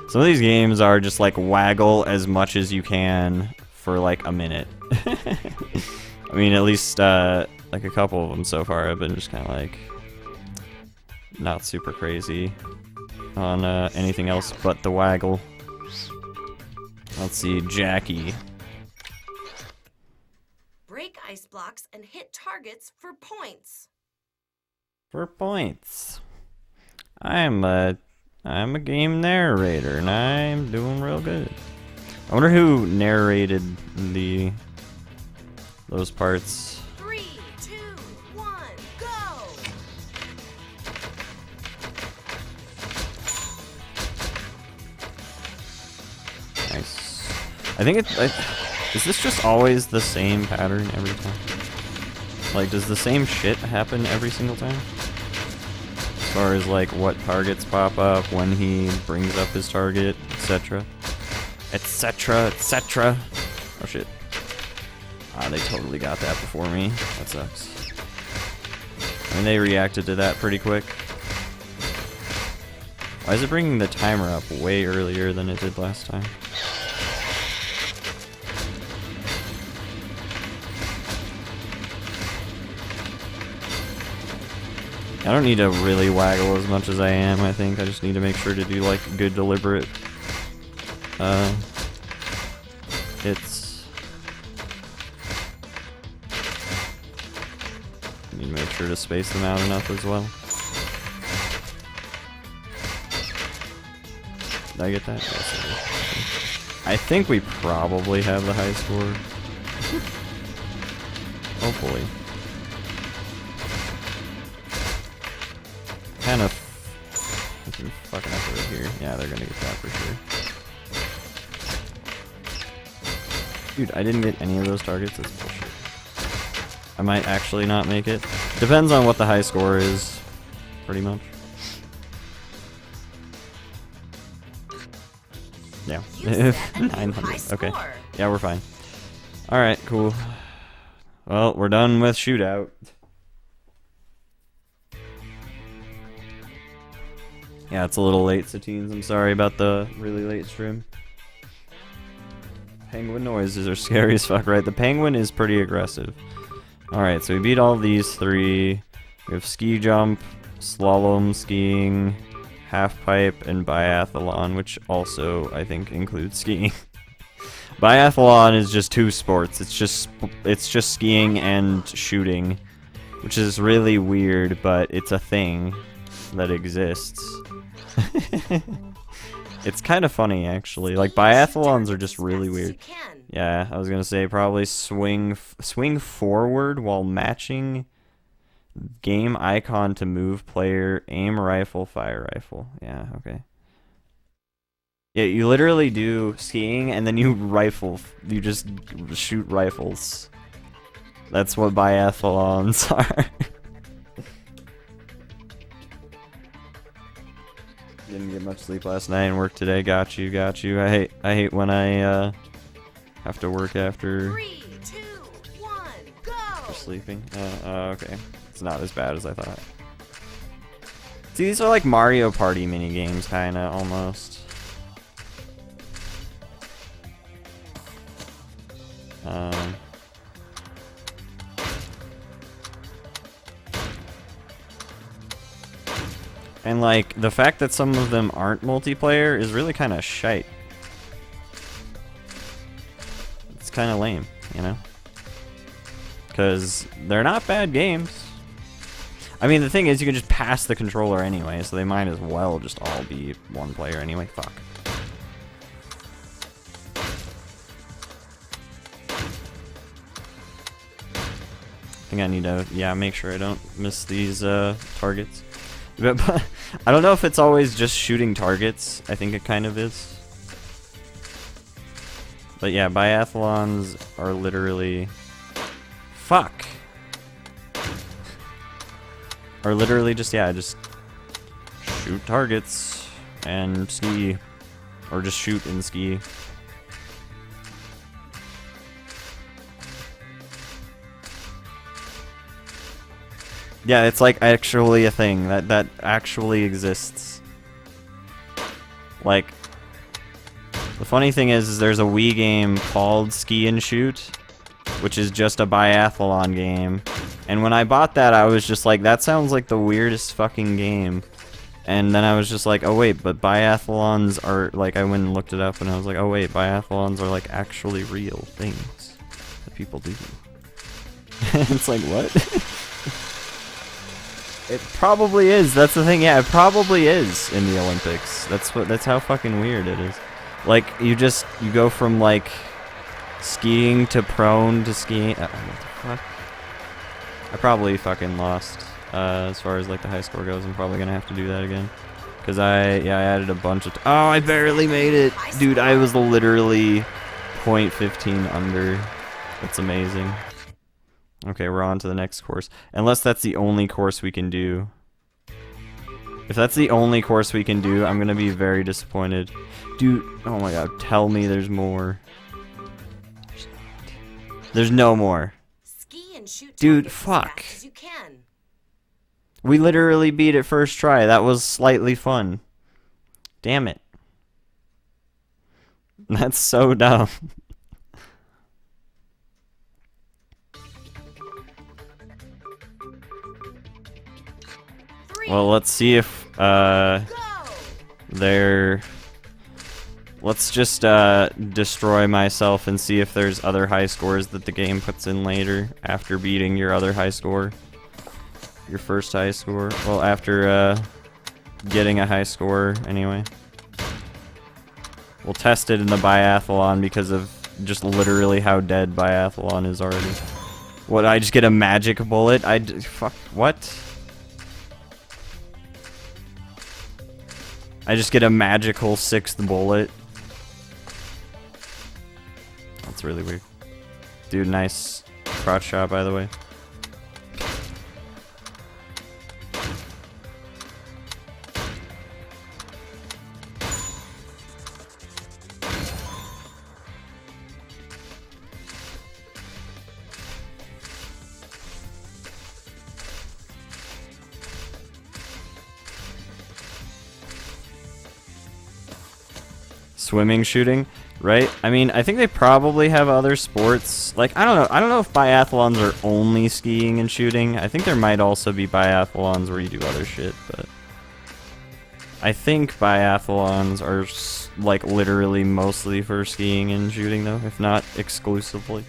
[SPEAKER 1] Some of these games are just like waggle as much as you can for like a minute. I mean, at least like a couple of them so far have been just kind of like not super crazy on anything else but the waggle. Let's see, Jackie.
[SPEAKER 2] Break ice blocks and hit targets for points.
[SPEAKER 1] For points. I'm a game narrator and I'm doing real good. I wonder who narrated those parts.
[SPEAKER 2] 3, 2, 1, go!
[SPEAKER 1] Nice. I think is this just always the same pattern every time? Like, does the same shit happen every single time? As far as like what targets pop up, when he brings up his target, etc. Etc. etc. Oh shit. Ah, they totally got that before me. That sucks. I mean, they reacted to that pretty quick. Why is it bringing the timer up way earlier than it did last time? I don't need to really waggle as much as I am, I think. I just need to make sure to do, like, good, deliberate, hits. Need to make sure to space them out enough as well. Did I get that? Yes, I did. I think we probably have the high score. Hopefully. Kind of fucking up over here. Yeah, they're gonna get that for sure. Dude, I didn't get any of those targets. That's bullshit. I might actually not make it. Depends on what the high score is, pretty much. Yeah.
[SPEAKER 2] You set a new
[SPEAKER 1] 900.
[SPEAKER 2] high
[SPEAKER 1] Okay.
[SPEAKER 2] score.
[SPEAKER 1] Yeah, we're fine. Alright, cool. Well, we're done with Shootout. Yeah, it's a little late, Satines. I'm sorry about the really late stream. Penguin noises are scary as fuck, right? The penguin is pretty aggressive. Alright, so we beat all these three. We have ski jump, slalom skiing, halfpipe, and biathlon, which also, I think, includes skiing. Biathlon is just two sports. It's just skiing and shooting, which is really weird, but it's a thing that exists. It's kind of funny, actually. Like, biathlons are just really weird. Yeah, I was gonna say probably swing forward while matching game icon to move player, aim rifle, fire rifle. Yeah, okay. Yeah, you literally do skiing and then you you just shoot rifles. That's what biathlons are. Didn't get much sleep last night and work today. Got you. I hate when I have to work after
[SPEAKER 2] 3, 2, 1, go!
[SPEAKER 1] sleeping. Okay. It's not as bad as I thought. See, these are like Mario Party mini games, kinda, almost. And like, the fact that some of them aren't multiplayer is really kind of shite. It's kind of lame, you know? Because they're not bad games. I mean, the thing is, you can just pass the controller anyway, so they might as well just all be one player anyway. Fuck. I think I need to, yeah, make sure I don't miss these targets. But I don't know if it's always just shooting targets. I think it kind of is. But yeah, biathlons are literally... Fuck! Are literally just, yeah, just shoot targets and ski. Or just shoot and ski. Yeah, it's like actually a thing that actually exists. Like, the funny thing is there's a Wii game called Ski and Shoot, which is just a biathlon game. And when I bought that, I was just like, that sounds like the weirdest fucking game. And then I was just like, oh wait, but biathlons are, like, I went and looked it up and I was like, oh wait, biathlons are like actually real things that people do. It's like, what? It probably is. That's the thing. Yeah, it probably is in the Olympics. That's how fucking weird it is. Like, you go from like skiing to prone to skiing. What the fuck? I probably fucking lost as far as like the high score goes. I'm probably gonna have to do that again. Cause I added a bunch of. Oh, I barely made it, dude. I was literally 0.15 under. That's amazing. Okay, we're on to the next course. Unless that's the only course we can do. If that's the only course we can do, I'm gonna be very disappointed. Dude, oh my god, tell me there's more. There's no more.
[SPEAKER 2] Ski and shoot.
[SPEAKER 1] Dude, fuck.
[SPEAKER 2] As fast as you can.
[SPEAKER 1] We literally beat it first try. That was slightly fun. Damn it. That's so dumb. Well, let's see if they're. Let's just destroy myself and see if there's other high scores that the game puts in later after beating your other high score. Your first high score. Well, after getting a high score anyway. We'll test it in the biathlon because of just literally how dead biathlon is already. What, I just get a magic bullet? Fuck, what? I just get a magical 6th bullet. That's really weird. Dude, nice crotch shot, by the way. Swimming, shooting, right? I mean, I think they probably have other sports. Like, I don't know. I don't know if biathlons are only skiing and shooting. I think there might also be biathlons where you do other shit, but I think biathlons are like literally mostly for skiing and shooting, though, if not exclusively.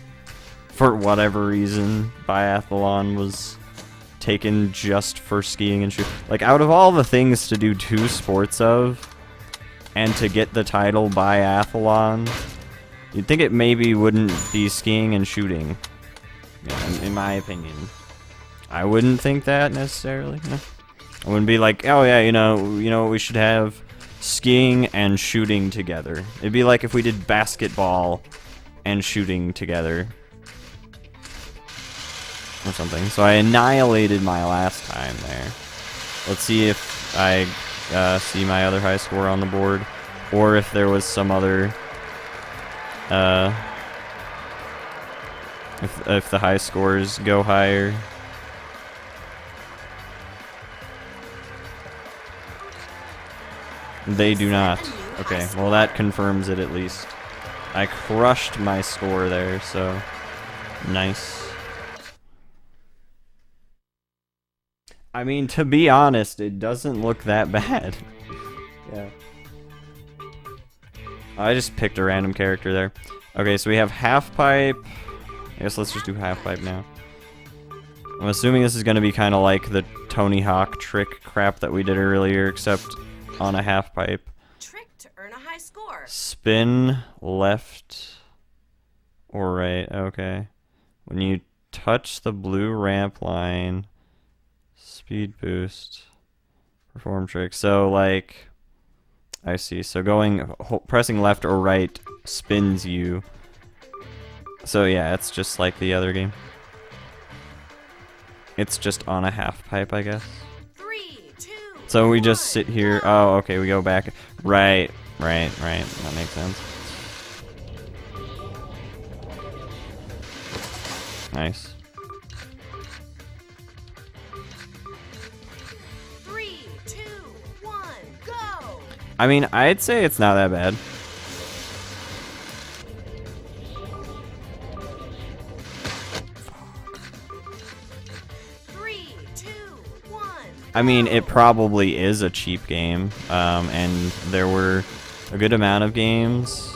[SPEAKER 1] For whatever reason, biathlon was taken just for skiing and shooting. Like, out of all the things to do 2 sports of, and to get the title biathlon, you'd think it maybe wouldn't be skiing and shooting. Yeah, in my opinion. I wouldn't think that necessarily. No. I wouldn't be like, oh yeah, you know, we should have skiing and shooting together. It'd be like if we did basketball and shooting together. Or something. So I annihilated my last time there. Let's see if I see my other high score on the board, or if there was some other if the high scores go higher. They do not. Okay, well that confirms it at least. I crushed my score there, so nice. I mean, to be honest, it doesn't look that bad. Yeah. I just picked a random character there. Okay, so we have Halfpipe. I guess let's just do Halfpipe now. I'm assuming this is going to be kind of like the Tony Hawk trick crap that we did earlier, except on a Halfpipe.
[SPEAKER 2] Trick to earn a high score.
[SPEAKER 1] Spin left or right. Okay. When you touch the blue ramp line... Speed boost, perform trick. So like, I see. So pressing left or right spins you. So yeah, it's just like the other game. It's just on a halfpipe, I guess.
[SPEAKER 2] 3, 2,
[SPEAKER 1] so we just sit here. Oh, okay. We go back. Right. That makes sense. Nice. I mean, I'd say it's not that bad. I mean, it probably is a cheap game, and there were a good amount of games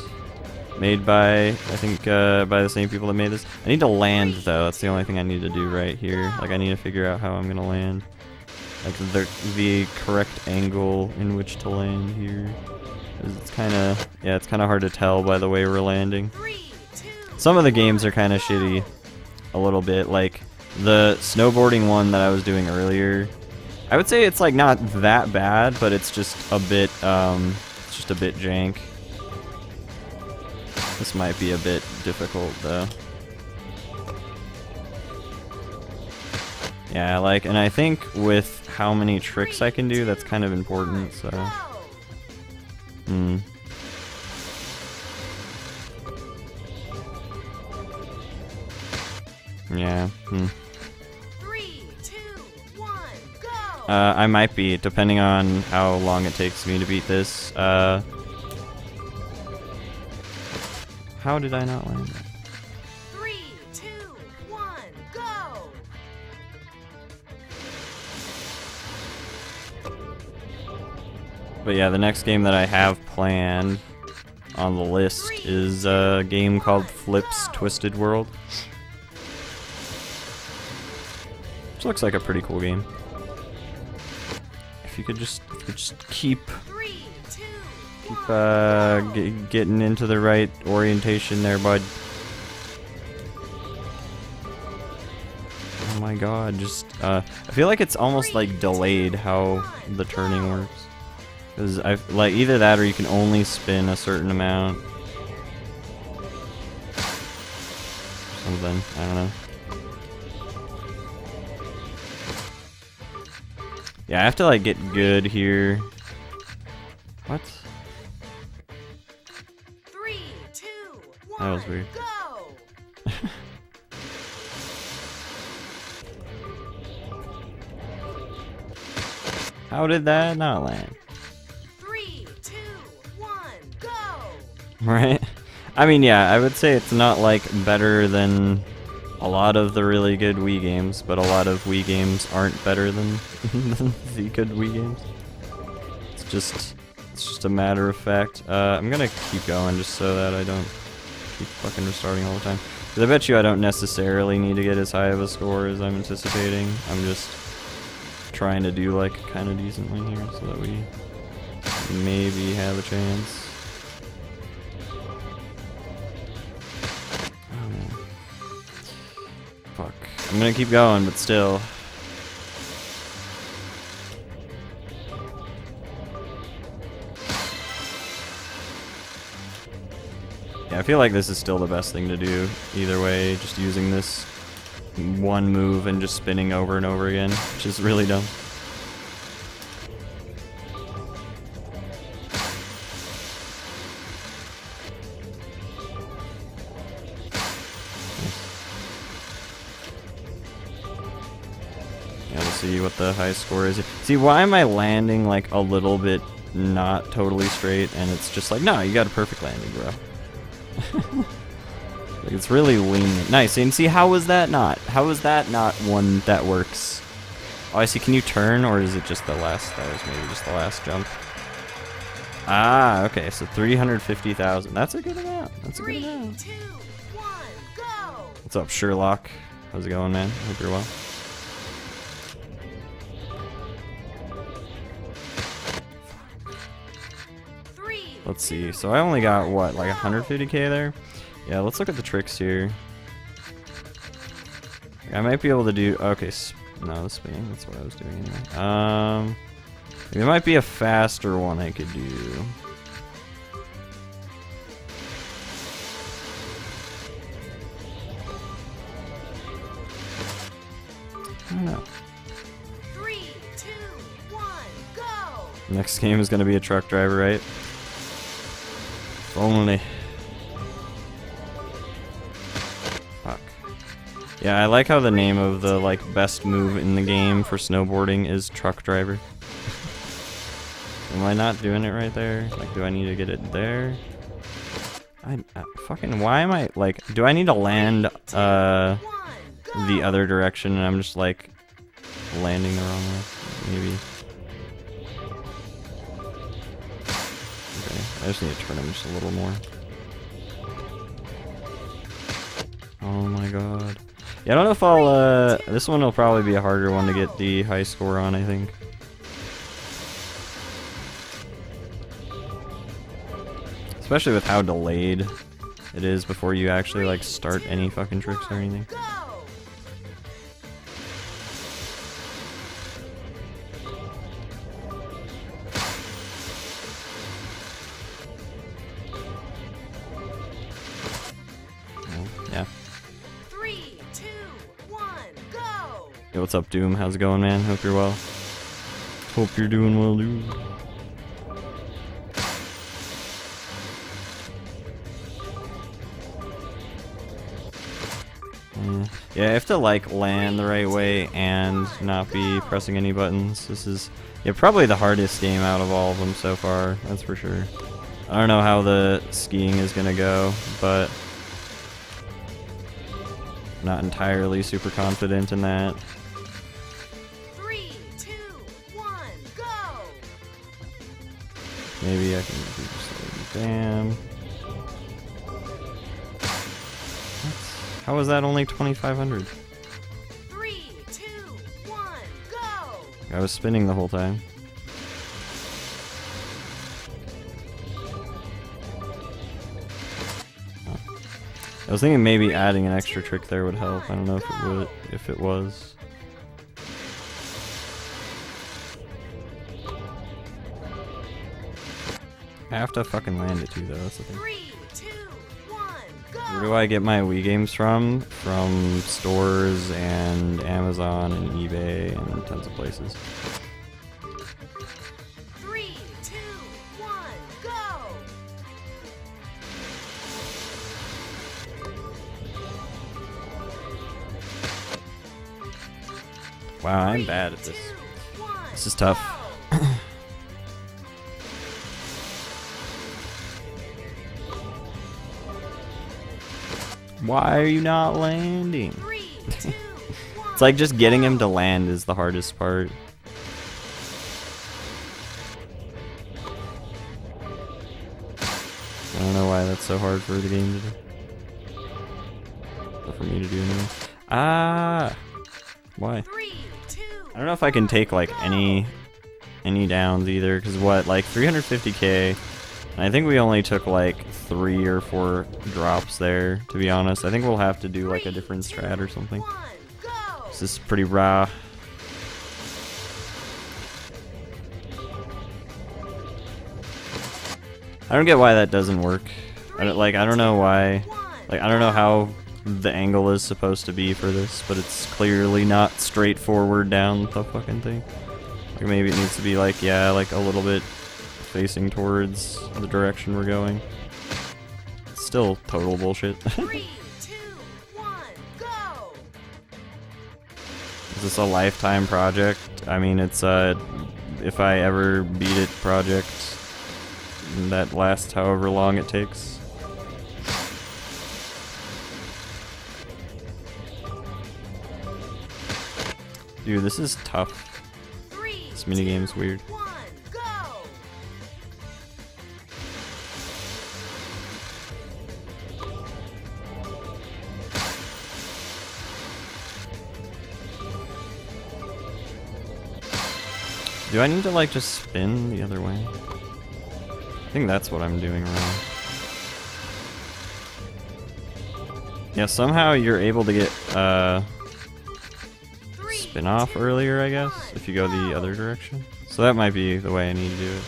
[SPEAKER 1] made by, I think, by the same people that made this. I need to land, though. That's the only thing I need to do right here. Like, I need to figure out how I'm gonna land. Like, the correct angle in which to land here. It's kind of, yeah, it's kind of hard to tell by the way we're landing. Some of the games are kind of shitty, a little bit. Like, the snowboarding one that I was doing earlier, I would say it's like not that bad, but it's just a bit jank. This might be a bit difficult though. Yeah, like, and I think with how many tricks I can do, that's kind of important, so. Yeah, I might be, depending on how long it takes me to beat this. How did I not land that?
[SPEAKER 2] 3, 2, 1, go!
[SPEAKER 1] But yeah, the next game that I have planned on the list is a game called Flip's Twisted World. Which looks like a pretty cool game. If you could just keep getting into the right orientation there, bud. Oh my god, just I feel like it's almost like delayed how the turning works. Because I like either that or you can only spin a certain amount. Something, I don't know. Yeah, I have to like get good here. What?
[SPEAKER 2] 3, 2, 1,
[SPEAKER 1] that was weird.
[SPEAKER 2] Go!
[SPEAKER 1] How did that not land?
[SPEAKER 2] 3, 2, 1, go!
[SPEAKER 1] Right? I mean, yeah, I would say it's not like better than a lot of the really good Wii games, but a lot of Wii games aren't better than the good Wii games. It's just a matter of fact. I'm gonna keep going just so that I don't keep fucking restarting all the time. Because I bet you I don't necessarily need to get as high of a score as I'm anticipating. I'm just trying to do like kind of decently here so that we maybe have a chance. Fuck. I'm gonna keep going, but still. Yeah, I feel like this is still the best thing to do. Either way, just using this one move and just spinning over and over again, which is really dumb. See what the high score is. See, why am I landing like a little bit not totally straight, and it's just like, no, you got a perfect landing, bro. Like, it's really lenient. Nice. And see, how was that not one that works? Oh, I see. Can you turn, or is it just the last? That was maybe just the last jump. Ah, okay. So 350,000. That's a good amount. That's a good amount.
[SPEAKER 2] 3, 2, 1, go!
[SPEAKER 1] What's up, Sherlock? How's it going, man? Hope you're well. Let's see, so I only got, what, like 150k there? Yeah, let's look at the tricks here. I might be able to do, okay, no, the spinning, that's what I was doing anyway. There might be a faster one I could do. I don't know.
[SPEAKER 2] 3, 2, 1, go!
[SPEAKER 1] Next game is gonna be a truck driver, right? Only. Fuck. Yeah, I like how the name of the like best move in the game for snowboarding is truck driver. Am I not doing it right there? Like, do I need to get it there? Fucking, why am I, like, do I need to land, the other direction and I'm just, like, landing the wrong way? Maybe. Okay, I just need to turn him just a little more. Oh my god. Yeah, I don't know if I'll, this one will probably be a harder one to get the high score on, I think. Especially with how delayed it is before you actually, like, start any fucking tricks or anything. Yeah.
[SPEAKER 2] 3, 2, 1, go!
[SPEAKER 1] Yo, what's up, Doom? How's it going, man? Hope you're well. Hope you're doing well, dude. Yeah, I have to, like, land the right way and not be pressing any buttons. This is, yeah, probably the hardest game out of all of them so far, that's for sure. I don't know how the skiing is gonna go, but not entirely super confident in that.
[SPEAKER 2] 3, 2, 1, go!
[SPEAKER 1] Maybe I can do just like, bam. How was that only 2,500?
[SPEAKER 2] 3, 2, 1, go!
[SPEAKER 1] I was spinning the whole time. Oh. I was thinking maybe adding an extra trick there would help. I don't know if it would, if it was. I have to fucking land it too, though. That's the thing.
[SPEAKER 2] 3, 2, 1, go!
[SPEAKER 1] Where do I get my Wii games from? From stores and Amazon and eBay and tons of places.
[SPEAKER 2] 3, 2, 1, go!
[SPEAKER 1] Wow, I'm bad at this. This is tough. Why are you not landing?
[SPEAKER 2] 3, 2, 1,
[SPEAKER 1] It's like just getting him to land is the hardest part. I don't know why that's so hard for the game to do. Or for me to do anyway. Ah! Why?
[SPEAKER 2] 3, 2,
[SPEAKER 1] I don't know if I can take like any downs either, because what, like 350k, and I think we only took like 3 or 4 drops there, to be honest. I think we'll have to do like a different strat or something.
[SPEAKER 2] 1, go!
[SPEAKER 1] This is pretty raw. I don't get why that doesn't work. I don't know why. Like, I don't know how the angle is supposed to be for this, but it's clearly not straightforward down the fucking thing. Like, maybe it needs to be like, yeah, like a little bit facing towards the direction we're going. It's still total bullshit.
[SPEAKER 2] 3, 2, 1, go!
[SPEAKER 1] Is this a lifetime project? I mean, it's if I ever beat it project that lasts however long it takes. Dude, this is tough.
[SPEAKER 2] 3,
[SPEAKER 1] This minigame's weird.
[SPEAKER 2] 1, go!
[SPEAKER 1] Do I need to like just spin the other way? I think that's what I'm doing wrong. Yeah, somehow you're able to get spin off earlier, I guess, if you go the other direction. So that might be the way I need to do it.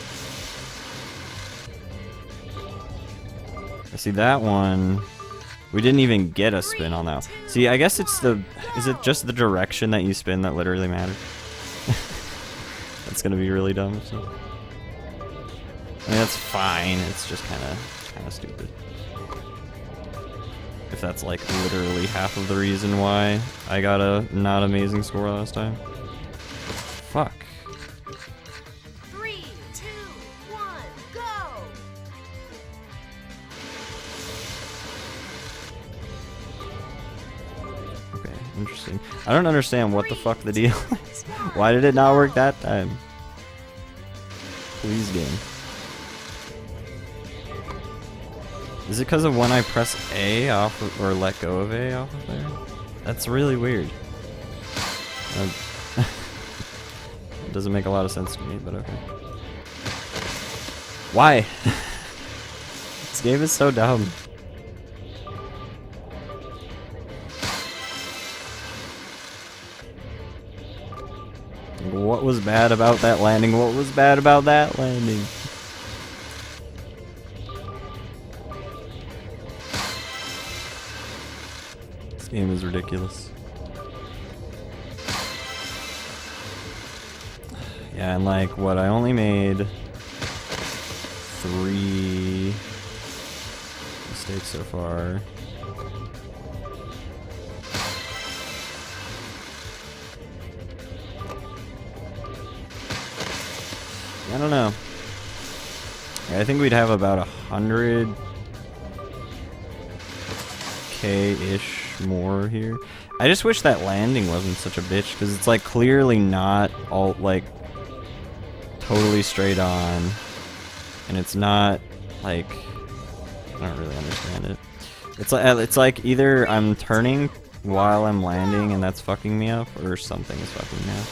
[SPEAKER 1] I see that one. We didn't even get a spin on that. See, I guess it's the... Is it just the direction that you spin that literally matters? That's gonna be really dumb. So. I mean, that's fine. It's just kind of stupid. If that's like literally half of the reason why I got a not amazing score last time. Fuck.
[SPEAKER 2] 3, 2,
[SPEAKER 1] Interesting. I don't understand what the fuck the deal is. Why did it not work that time? Please, game. Is it because of when I press A off of, or let go of A off of there? That's really weird. It doesn't make a lot of sense to me, but okay. Why? This game is so dumb. What was bad about that landing? What was bad about that landing? This game is ridiculous. Yeah, and like, what, I only made 3 mistakes so far. I don't know. I think we'd have about 100k-ish more here. I just wish that landing wasn't such a bitch, because it's like clearly not all like totally straight on, and it's not like, I don't really understand it. It's like either I'm turning while I'm landing and that's fucking me up, or something is fucking me up.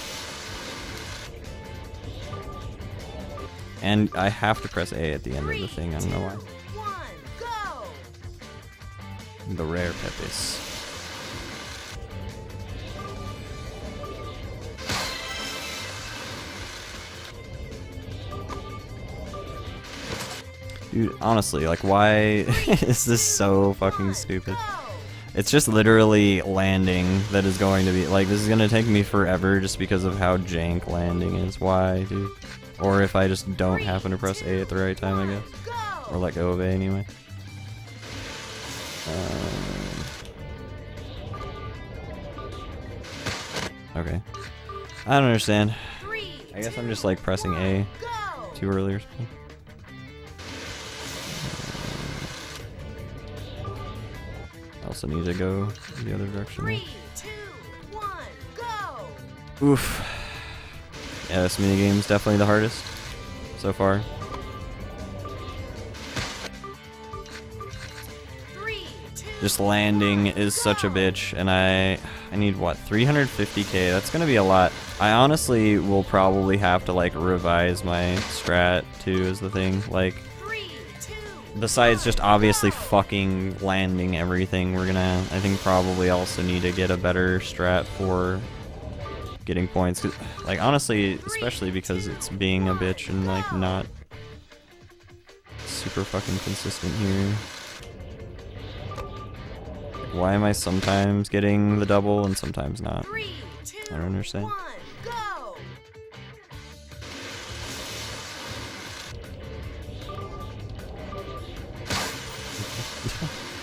[SPEAKER 1] And I have to press A at the end of the thing, I don't know why.
[SPEAKER 2] 1, go!
[SPEAKER 1] The rare pepis. Dude, honestly, like, why is this so fucking stupid? It's just literally landing that is going to be, like, this is gonna take me forever just because of how jank landing is. Why, dude? Or if I just don't happen to press A at the right time, I guess. Or let go of A anyway. Okay. I don't understand. I guess I'm just like pressing A too early or something. I also need to go the other direction.
[SPEAKER 2] 3, 2, 1, go!
[SPEAKER 1] Oof. Yeah, this minigame's definitely the hardest so far.
[SPEAKER 2] 3, 2,
[SPEAKER 1] Just landing is such a bitch, and I need what, 350k? That's gonna be a lot. I honestly will probably have to like revise my strat too, is the thing. Like,
[SPEAKER 2] 3, 2,
[SPEAKER 1] besides just obviously fucking landing everything, we're gonna, I think, probably also need to get a better strat for getting points. 'Cause, like, honestly, especially because it's being a bitch and like not super fucking consistent here. Like, why am I sometimes getting the double and sometimes not?
[SPEAKER 2] 3, 2,
[SPEAKER 1] I don't understand.
[SPEAKER 2] 1, go!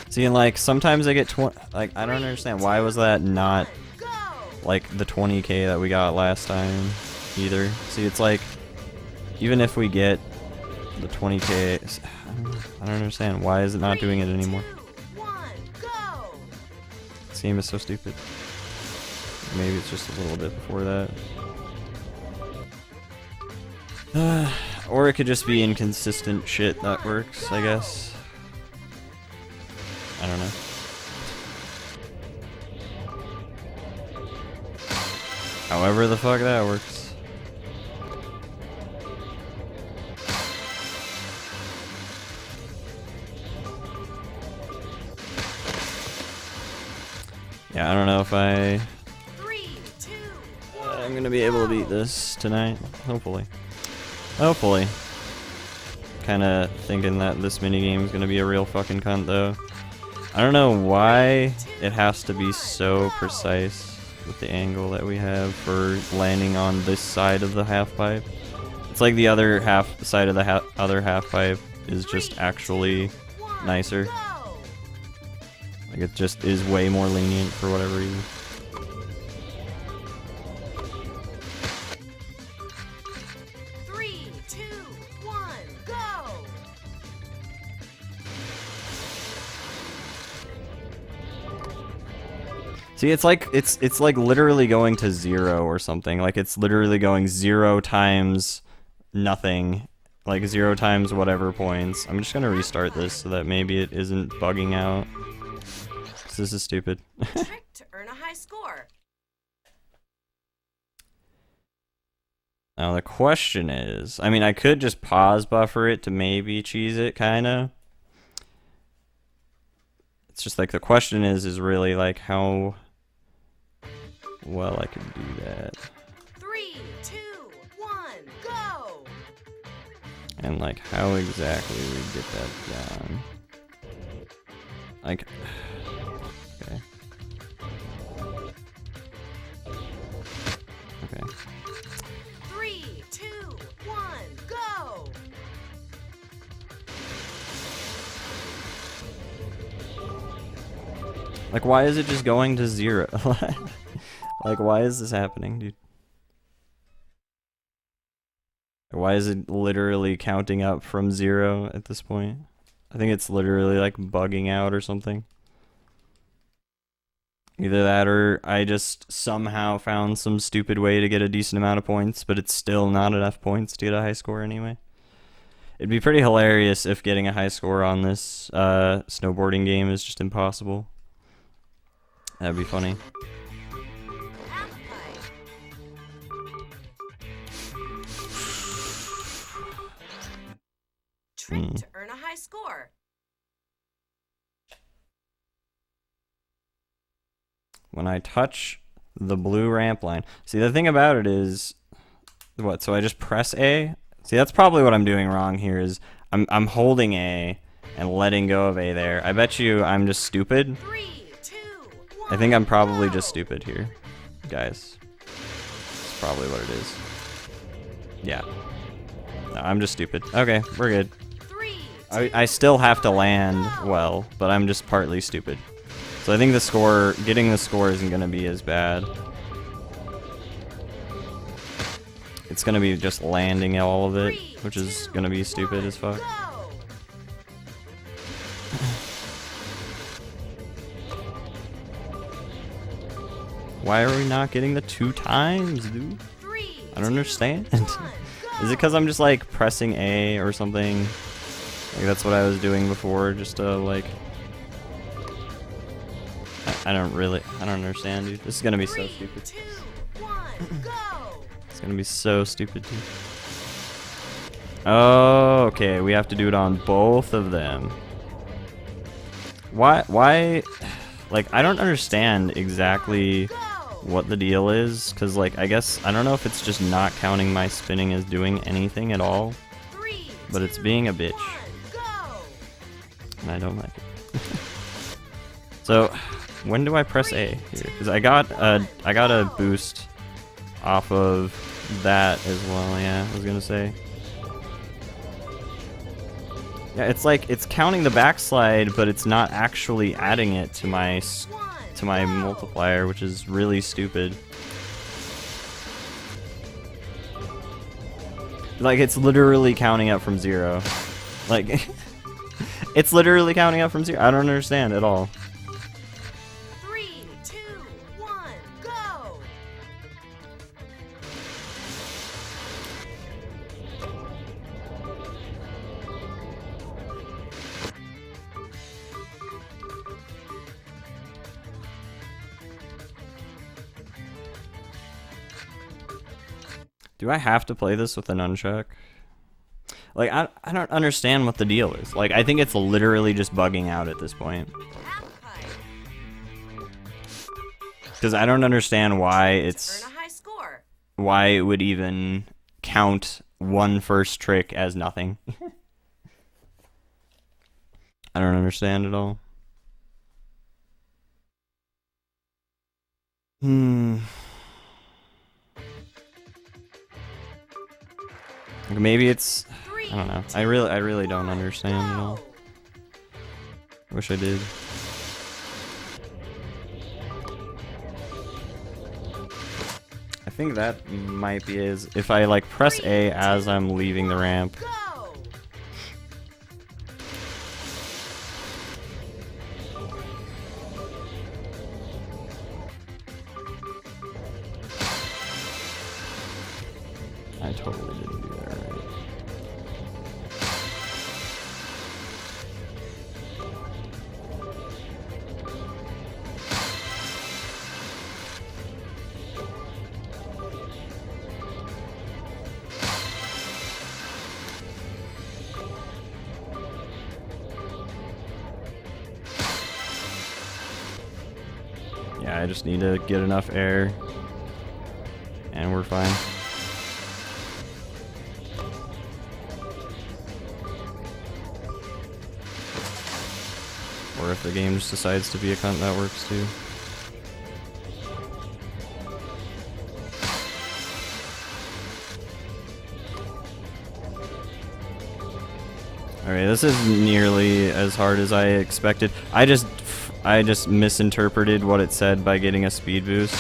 [SPEAKER 1] See, and like sometimes I get 20. Like, I don't understand, why was that not
[SPEAKER 2] Go!
[SPEAKER 1] like the 20k that we got last time either? See, it's like, even if we get the 20k, I don't understand, why is it not doing it anymore?
[SPEAKER 2] 2, 1, go!
[SPEAKER 1] This game is so stupid. Maybe it's just a little bit before that. Or it could just be inconsistent shit that works, I guess. I don't know. However the fuck that works. Yeah, I don't know if I'm gonna be able to beat this tonight. Hopefully. Hopefully. Kinda thinking that this minigame is gonna be a real fucking cunt though. I don't know why it has to be so precise with the angle that we have for landing on this side of the half pipe. It's like the other half side of the other half pipe is just actually nicer. Like, it just is way more lenient for whatever reason. See, it's like literally going to 0 or something. Like it's literally going 0 times nothing, like 0 times whatever points. I'm just gonna restart this so that maybe it isn't bugging out. This is stupid.
[SPEAKER 2] Trick to earn a high score.
[SPEAKER 1] Now the question is, I mean, I could just pause buffer it to maybe cheese it, kinda. It's just like the question is really like how well I can do that.
[SPEAKER 2] 3, 2, 1, go!
[SPEAKER 1] And like how exactly we get that down. Like, okay. Okay.
[SPEAKER 2] 3, 2, 1, go!
[SPEAKER 1] Like, why is it just going to 0? Like, why is this happening, dude? Why is it literally counting up from 0 at this point? I think it's literally like bugging out or something. Either that or I just somehow found some stupid way to get a decent amount of points, but it's still not enough points to get a high score anyway. It'd be pretty hilarious if getting a high score on this snowboarding game is just impossible. That'd be funny.
[SPEAKER 2] Halfpipe. Trick to earn a high score.
[SPEAKER 1] When I touch the blue ramp line. See, the thing about it is, what? So I just press A. See, that's probably what I'm doing wrong here. Is I'm holding A and letting go of A there. I bet you I'm just stupid.
[SPEAKER 2] 3, 2, 1,
[SPEAKER 1] I think I'm probably
[SPEAKER 2] go!
[SPEAKER 1] just stupid here, guys. That's probably what it is. Yeah. No, I'm just stupid. Okay, we're good.
[SPEAKER 2] 3,
[SPEAKER 1] I still have to land well, but I'm just partly stupid. So I think getting the score isn't going to be as bad. It's going to be just landing all of it, which is going to be stupid as fuck.
[SPEAKER 2] go!
[SPEAKER 1] Why are we not getting the 2 times, dude?
[SPEAKER 2] 3,
[SPEAKER 1] I don't understand.
[SPEAKER 2] 1,
[SPEAKER 1] Is it because I'm just like pressing A or something? Like that's what I was doing before, just to like... I don't understand, dude. This is gonna be so
[SPEAKER 2] 3,
[SPEAKER 1] stupid.
[SPEAKER 2] 2, 1, go!
[SPEAKER 1] It's gonna be so stupid, dude. Oh, okay, we have to do it on both of them. Why, like, I don't understand exactly what the deal is, because, like, I guess, I don't know if it's just not counting my spinning as doing anything at all,
[SPEAKER 2] 3,
[SPEAKER 1] but it's being a bitch,
[SPEAKER 2] 1, go!
[SPEAKER 1] and I don't like it. So, when do I press A here? Because I got a boost off of that as well, yeah, I was gonna say. Yeah, it's like, it's counting the backslide, but it's not actually adding it to my multiplier, which is really stupid. Like, it's literally counting up from 0. Like, it's literally counting up from 0. I don't understand at all.
[SPEAKER 2] 3, 2, 1, go!
[SPEAKER 1] Do I have to play this with an nunchuck? Like, I don't understand what the deal is. Like, I think it's literally just bugging out at this point.
[SPEAKER 2] Halfpipe.
[SPEAKER 1] Because I don't understand why
[SPEAKER 2] To
[SPEAKER 1] it's...
[SPEAKER 2] earn a high score.
[SPEAKER 1] why it would even count one first trick as nothing. I don't understand at all. Like maybe it's... I don't know. I really don't understand at all. Wish I did. I think that might be is if I like press A as I'm leaving the ramp.
[SPEAKER 2] Go!
[SPEAKER 1] I totally didn't do that right. Yeah, I just need to get enough air, and we're fine. Or if the game just decides to be a cunt, that works too. Alright, this is nearly as hard as I expected. I just misinterpreted what it said by getting a speed boost.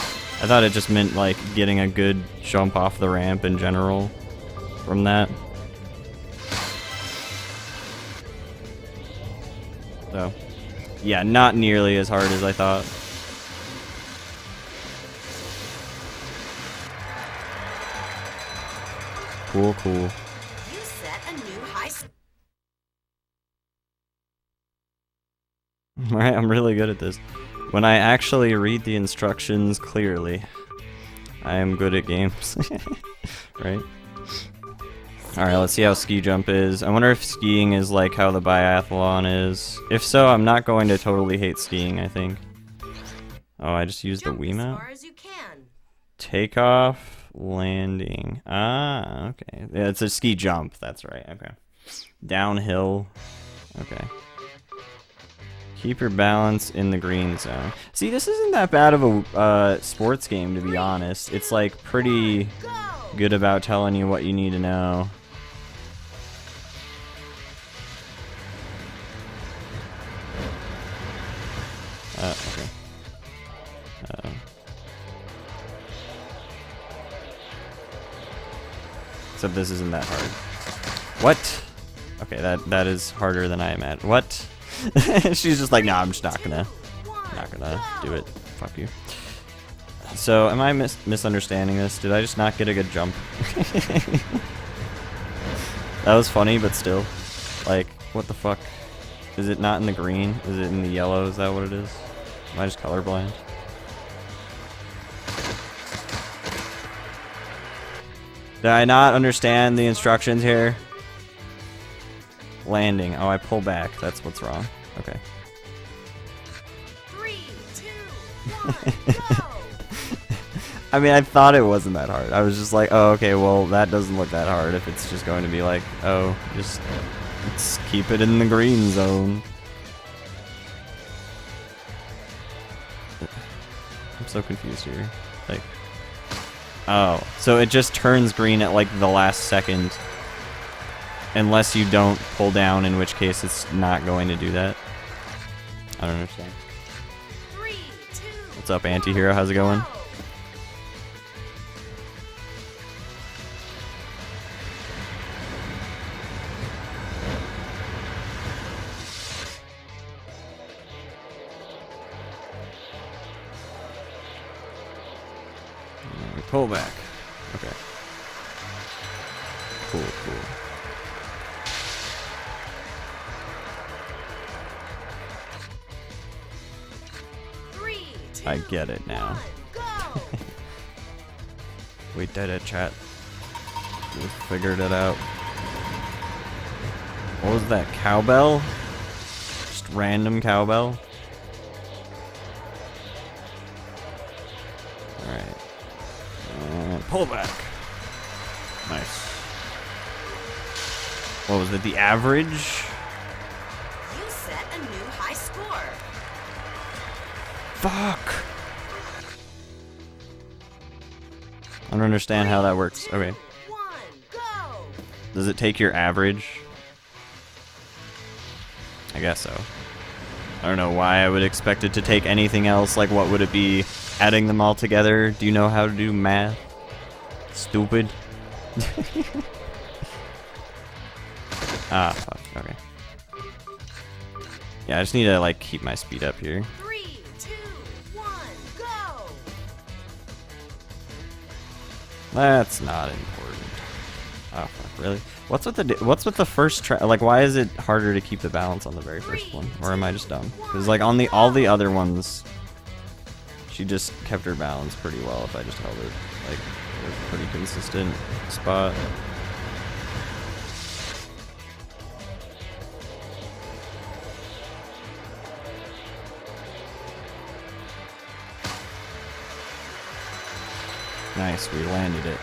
[SPEAKER 1] I thought it just meant like getting a good jump off the ramp in general from that. So, yeah, not nearly as hard as I thought. Cool, cool.
[SPEAKER 2] You set a new high score.
[SPEAKER 1] Alright, I'm really good at this. When I actually read the instructions clearly, I am good at games. Right? Alright, let's see how ski jump is. I wonder if skiing is like how the biathlon is. If so, I'm not going to totally hate skiing, I think. Oh, I just used the
[SPEAKER 2] Jump as
[SPEAKER 1] Wiimote?
[SPEAKER 2] far as you can.
[SPEAKER 1] Takeoff, landing. Ah, okay. Yeah, it's a ski jump, that's right, okay. Downhill. Okay. Keep your balance in the green zone. See, this isn't that bad of a sports game, to be honest. It's like pretty good about telling you what you need to know. Okay. Except this isn't that hard. What? Okay, that is harder than I imagined. What? She's just like, nah, I'm just not gonna do it. Fuck you. So, am I misunderstanding this? Did I just not get a good jump? That was funny, but still. Like, what the fuck? Is it not in the green? Is it in the yellow? Is that what it is? Am I just colorblind? Did I not understand the instructions here? Landing. Oh, I pull back. That's what's wrong. Okay.
[SPEAKER 2] 3, 2, 1, go!
[SPEAKER 1] I mean, I thought it wasn't that hard. I was just like, oh, okay, well, that doesn't look that hard if it's just going to be like, oh, just let's keep it in the green zone. I'm so confused here. Like, oh, so it just turns green at like the last second. Unless you don't pull down, in which case it's not going to do that. I don't understand.
[SPEAKER 2] 3, 2,
[SPEAKER 1] What's up, anti-hero? How's it going?
[SPEAKER 2] go!
[SPEAKER 1] Pull back. Okay. Cool, cool. I get it now. We did it, chat. We figured it out. What was that? Cowbell? Just random cowbell? Alright. Pull back. Nice. What was it? The average?
[SPEAKER 2] You set a new high score.
[SPEAKER 1] Fuck. I don't understand how that works. Okay.
[SPEAKER 2] 1, go!
[SPEAKER 1] Does it take your average? I guess so. I don't know why I would expect it to take anything else. Like, what would it be? Adding them all together? Do you know how to do math? Stupid. Ah, fuck. Okay. Yeah, I just need to, like, keep my speed up here.
[SPEAKER 2] 3, 2, 1, go!
[SPEAKER 1] That's not important. Oh fuck, really? What's with the first track? Like, why is it harder to keep the balance on the very first one? Or am I just dumb? Because like on all the other ones, she just kept her balance pretty well if I just held it like a pretty consistent spot. Nice, we landed it.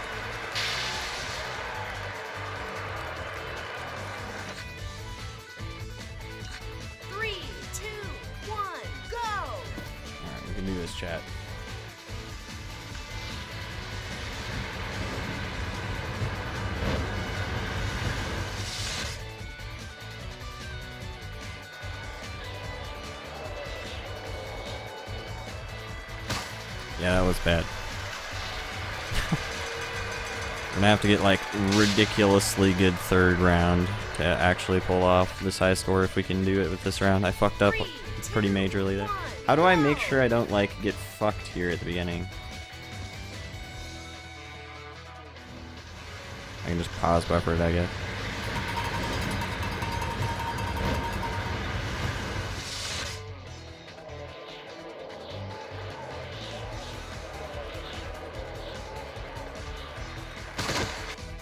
[SPEAKER 1] Do this, chat. Yeah, that was bad. I'm gonna have to get like ridiculously good third round to actually pull off this high score if we can do it with this round. I fucked up pretty majorly there. How do I make sure I don't like get fucked here at the beginning? I can just pause buffer it, I guess.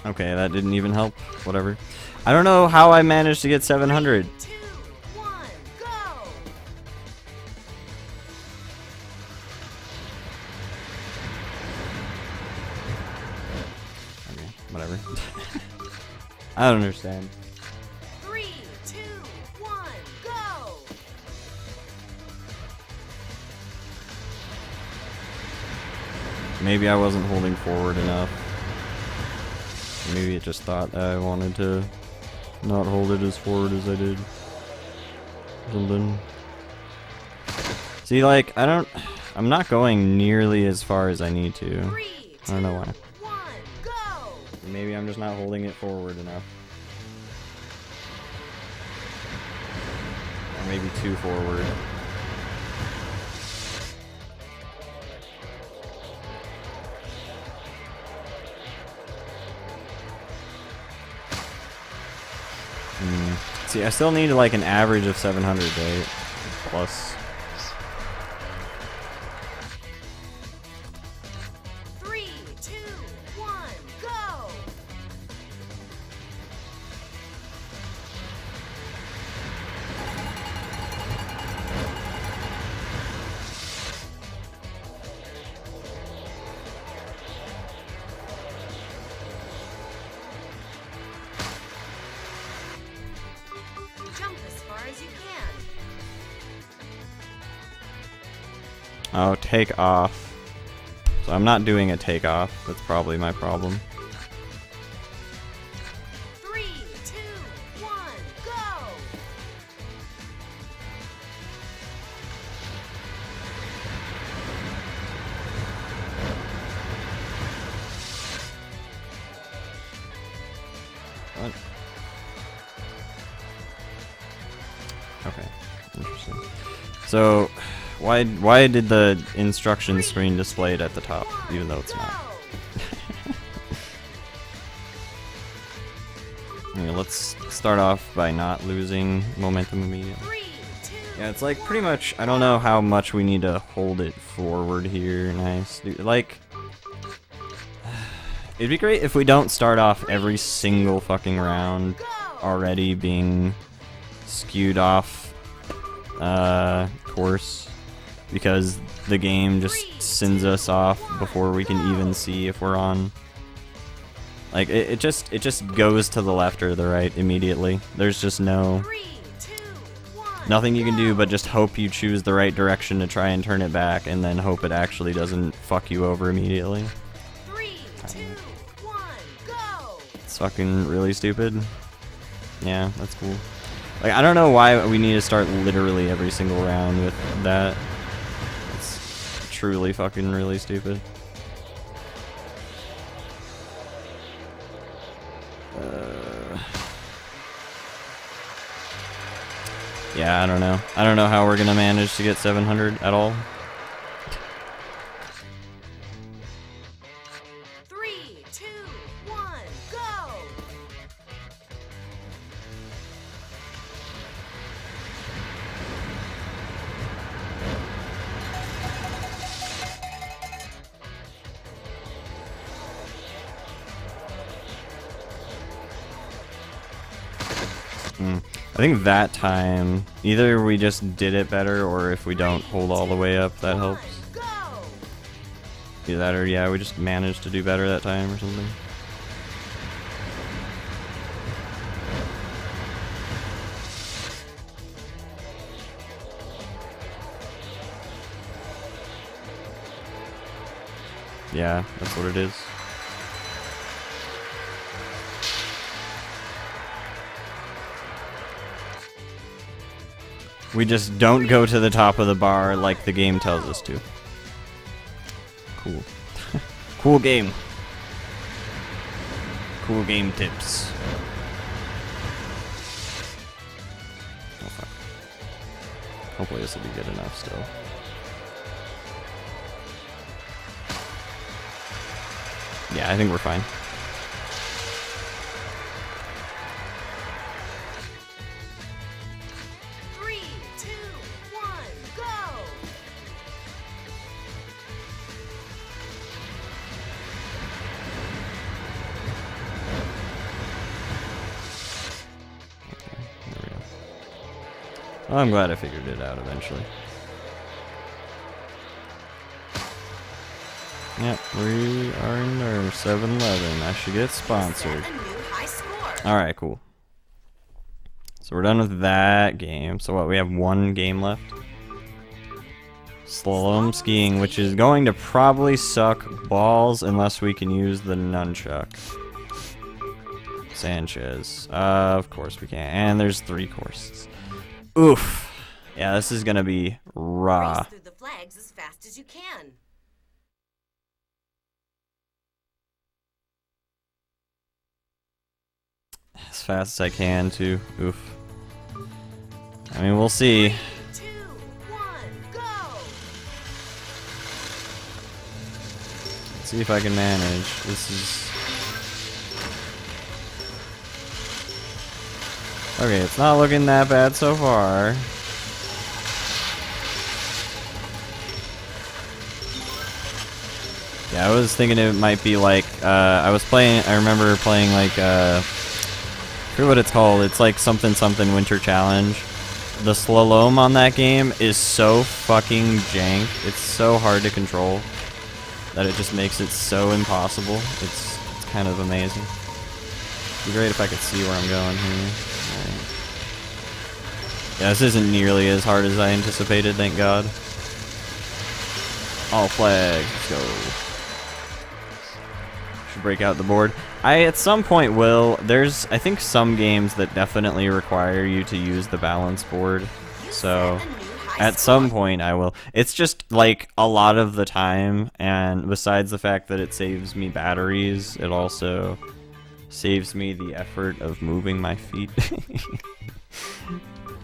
[SPEAKER 1] Okay, that didn't even help. Whatever. I don't know how I managed to get 700. Whatever. I don't understand.
[SPEAKER 2] 3, 2, 1, go!
[SPEAKER 1] Maybe I wasn't holding forward enough. Maybe it just thought I wanted to not hold it as forward as I did. Something. See, like, I'm not going nearly as far as I need to. I don't know why. Maybe I'm just not holding it forward enough. Or maybe too forward. See, I still need like an average of 700, right? Plus.
[SPEAKER 2] 3, 2, 1, go! Jump as far as you can.
[SPEAKER 1] Oh, take off. So I'm not doing a takeoff. That's probably my problem.
[SPEAKER 2] 3, 2, 1, go!
[SPEAKER 1] What? Okay, interesting. So, why did the instruction screen display it at the top, even though it's not? Okay, let's start off by not losing momentum immediately. Yeah, it's like pretty much, I don't know how much we need to hold it forward here. Nice. Dude, like, it'd be great if we don't start off every single fucking round already being skewed off course, because the game just sends us off before we can even see if we're on. Like, it just goes to the left or the right immediately. There's just nothing you can do but just hope you choose the right direction to try and turn it back, and then hope it actually doesn't fuck you over immediately.
[SPEAKER 2] 3, 2, 1, go!
[SPEAKER 1] It's fucking really stupid. Yeah, that's cool. Like, I don't know why we need to start literally every single round with that. It's truly fucking really stupid. Yeah, I don't know. I don't know how we're gonna manage to get 700 at all.
[SPEAKER 2] 3, 2, 1, go!
[SPEAKER 1] think that time, either we just did it better, or if we don't hold all the way up, that helps.
[SPEAKER 2] Go!
[SPEAKER 1] Either that, or yeah, we just managed to do better that time or something. Yeah, that's what it is. We just don't go to the top of the bar like the game tells us to. Cool. Cool game. Cool game tips. Oh, fuck. Hopefully this will be good enough still. Yeah, I think we're fine. Well, I'm glad I figured it out eventually. Yep, we are in our 7-Eleven. I should get sponsored. Alright, cool. So we're done with that game. So what, we have one game left? Slalom skiing, which is going to probably suck balls unless we can use the nunchuck. Sanchez. Of course we can. And there's 3 courses. Oof. Yeah, this is gonna be raw.
[SPEAKER 2] Race through the flags as fast as you can.
[SPEAKER 1] As fast as I can, too. Oof. I mean, we'll see.
[SPEAKER 2] 3, 2, 1, go!
[SPEAKER 1] Let's see if I can manage. This is... Okay, it's not looking that bad so far. Yeah, I was thinking it might be like, I remember playing like, I forget what it's called. It's like something winter challenge. The slalom on that game is so fucking jank. It's so hard to control that it just makes it so impossible. It's kind of amazing. It'd be great if I could see where I'm going here. Right. Yeah, this isn't nearly as hard as I anticipated, thank God. All flags, let's go. Should break out the board. I, at some point, will. There's, I think, some games that definitely require you to use the balance board. So, at some point, I will. It's just, like, a lot of the time, and besides the fact that it saves me batteries, it also saves me the effort of moving my feet.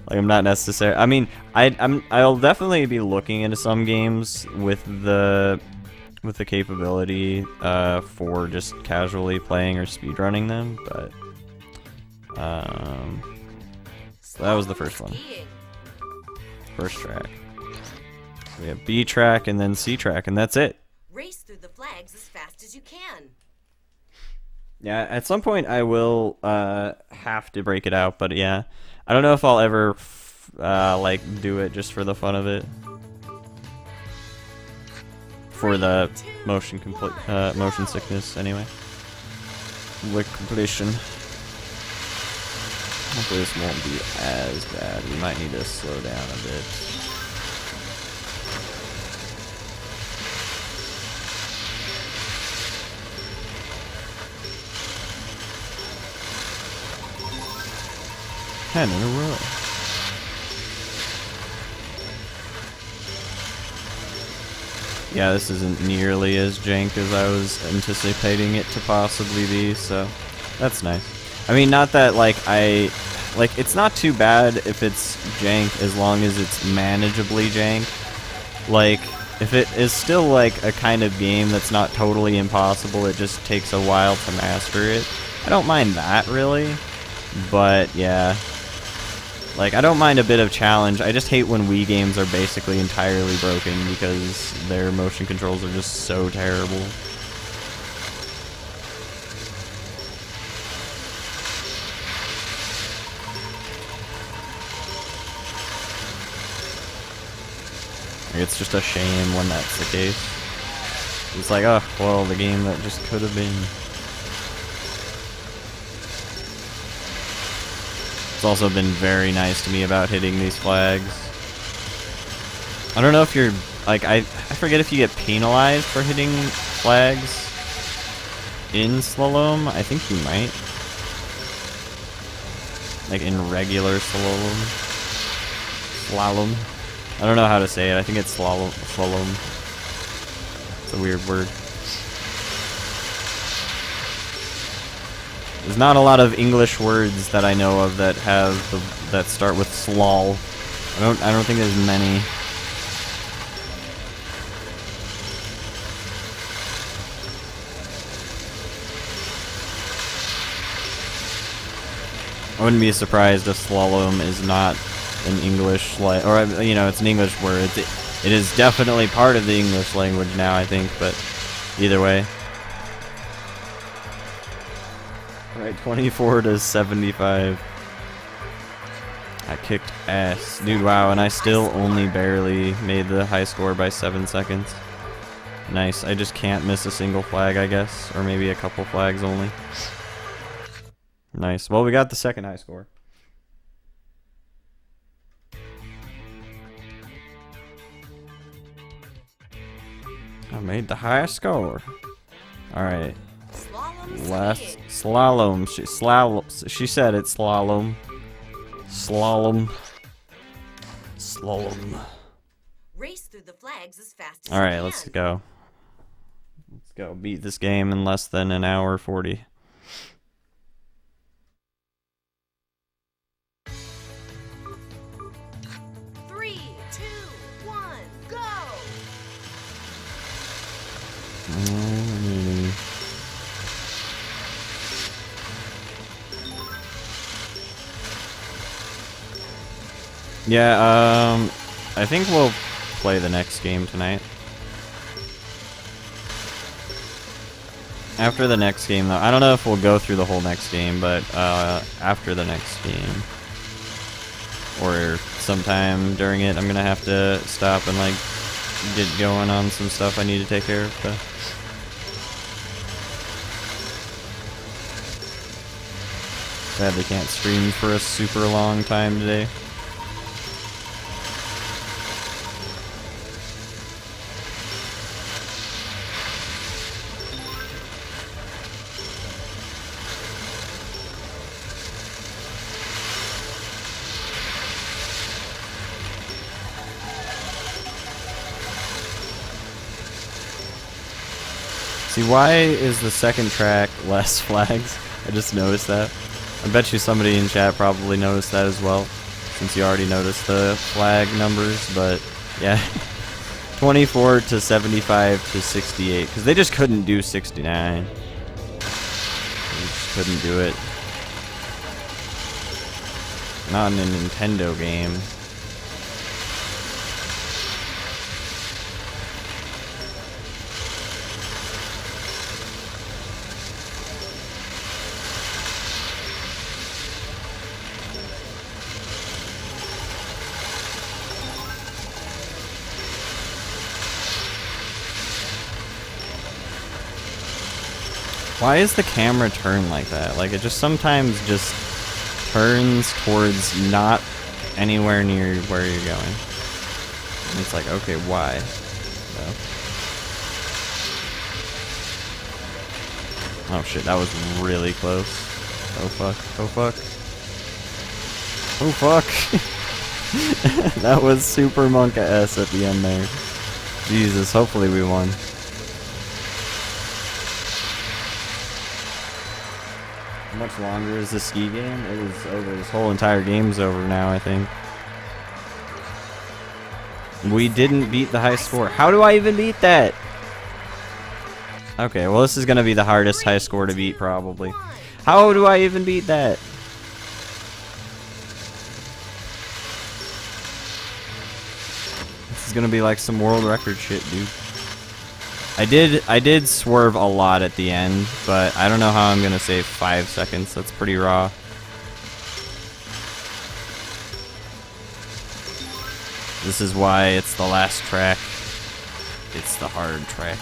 [SPEAKER 1] Like, I'm not necessarily... I mean, I'll definitely be looking into some games with the capability for just casually playing or speedrunning them, but so that was the first one. First track. So we have B track and then C track, and that's it.
[SPEAKER 2] Race through the flags as fast as you can.
[SPEAKER 1] Yeah, at some point I will have to break it out, but yeah, I don't know if I'll ever like do it just for the fun of it. For the motion sickness, anyway. With completion. Hopefully this won't be as bad. We might need to slow down a bit. Ten in a row. Yeah, this isn't nearly as jank as I was anticipating it to possibly be, so that's nice. I mean, not that, like, it's not too bad if it's jank as long as it's manageably jank. Like, if it is still, like, a kind of game that's not totally impossible, it just takes a while to master it, I don't mind that, really. But, yeah. Like, I don't mind a bit of challenge. I just hate when Wii games are basically entirely broken because their motion controls are just so terrible. Like, it's just a shame when that's the case. It's like, oh, well, the game that just could have been. It's also been very nice to me about hitting these flags. I don't know if you're, like, I forget if you get penalized for hitting flags in Slalom. I think you might. Like in regular Slalom. I don't know how to say it. I think it's Slalom. It's a weird word. There's not a lot of English words that I know of that have that start with slal. I don't think there's many. I wouldn't be surprised if slalom is not an English, or you know, it's an English word. It is definitely part of the English language now, I think, but either way. Alright, 24 to 75. I kicked ass. Dude, wow, and I still only barely made the high score by 7 seconds. Nice, I just can't miss a single flag, I guess, or maybe a couple flags only. Nice. Well, we got the second high score. I made the high score. Alright. Last slalom. She said it's slalom. Slalom.
[SPEAKER 2] Race through the flags as fast as
[SPEAKER 1] Alright,
[SPEAKER 2] you can.
[SPEAKER 1] let's go. Let's go beat this game in less than an hour 40. Yeah, I think we'll play the next game tonight. After the next game, though, I don't know if we'll go through the whole next game, but after the next game, or sometime during it, I'm gonna have to stop and like get going on some stuff I need to take care of. So. Sad they can't stream for a super long time today. See, why is the second track less flags? I just noticed that. I bet you somebody in chat probably noticed that as well, since you already noticed the flag numbers, but yeah. 24 to 75 to 68, because they just couldn't do 69. They just couldn't do it. Not in a Nintendo game. Why is the camera turned like that? Like, it just sometimes just turns towards not anywhere near where you're going. And it's like, okay, why? So. Oh shit, that was really close. Oh fuck, oh fuck. Oh fuck! That was super monka-S at the end there. Jesus, hopefully we won. How much longer is the ski game? It is over. This whole entire game's over now, I think. We didn't beat the high score. How do I even beat that? Okay, well this is gonna be the hardest high score to beat, probably. How do I even beat that? This is gonna be like some world record shit, dude. I did swerve a lot at the end, but I don't know how I'm gonna save 5 seconds. That's pretty raw. This is why it's the last track. It's the hard track.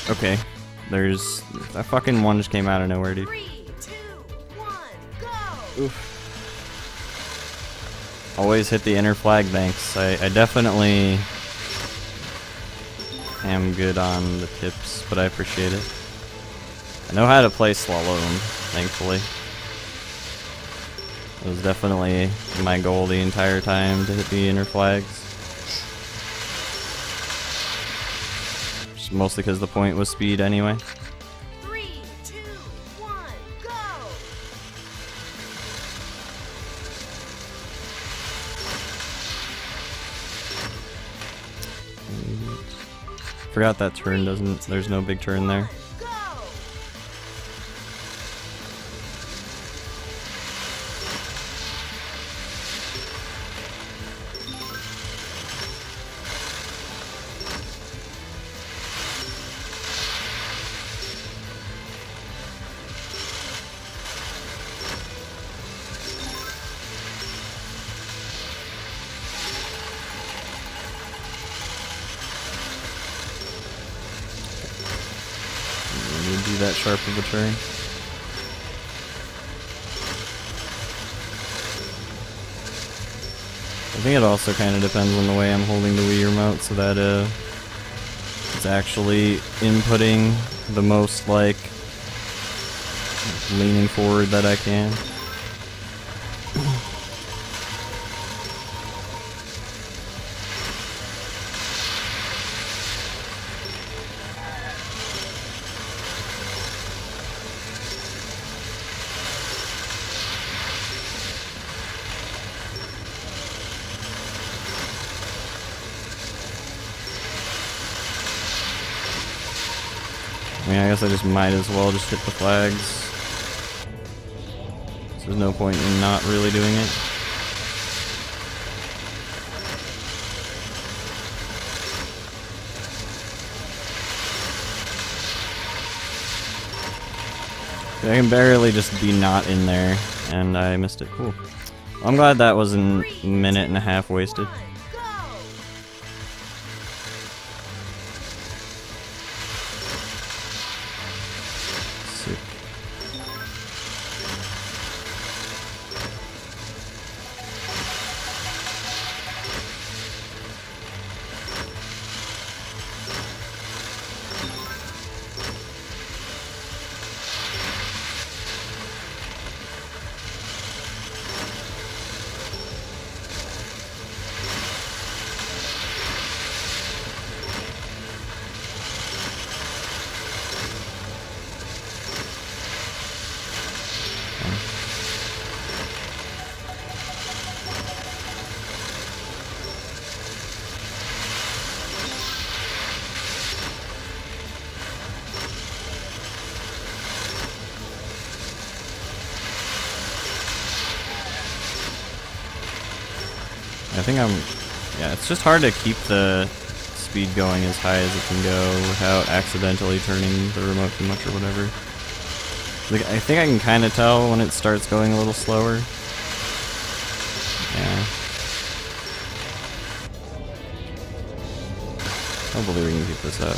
[SPEAKER 1] Okay, there's that fucking one just came out of nowhere, dude.
[SPEAKER 2] 3, 2, 1, go!
[SPEAKER 1] Oof. Always hit the inner flag banks. I definitely am good on the tips, but I appreciate it. I know how to play Slalom, thankfully. It was definitely my goal the entire time to hit the inner flags. Mostly because the point was speed anyway.
[SPEAKER 2] 3, 2, 1, go!
[SPEAKER 1] Forgot that turn doesn't, there's no big turn there.
[SPEAKER 2] Go!
[SPEAKER 1] Do that sharp of a turn. I think it also kind of depends on the way I'm holding the Wii remote, so that it's actually inputting the most like leaning forward that I can. I mean, I guess I just might as well just hit the flags. So there's no point in not really doing it. I can barely just be not in there, and I missed it. Cool. I'm glad that was a minute and a half wasted. Sick. I think yeah, it's just hard to keep the speed going as high as it can go without accidentally turning the remote too much or whatever. Like, I think I can kind of tell when it starts going a little slower. Yeah. Hopefully we can keep this up.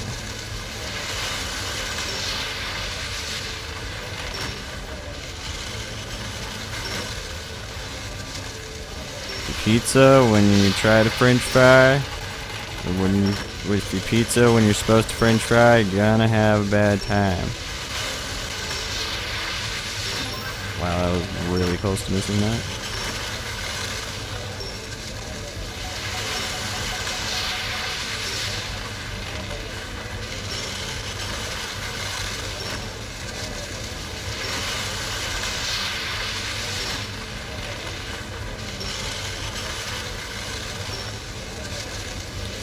[SPEAKER 1] Pizza when you try to french fry, or with your pizza when you're supposed to french fry, you're gonna have a bad time. Wow, that was really close to missing that.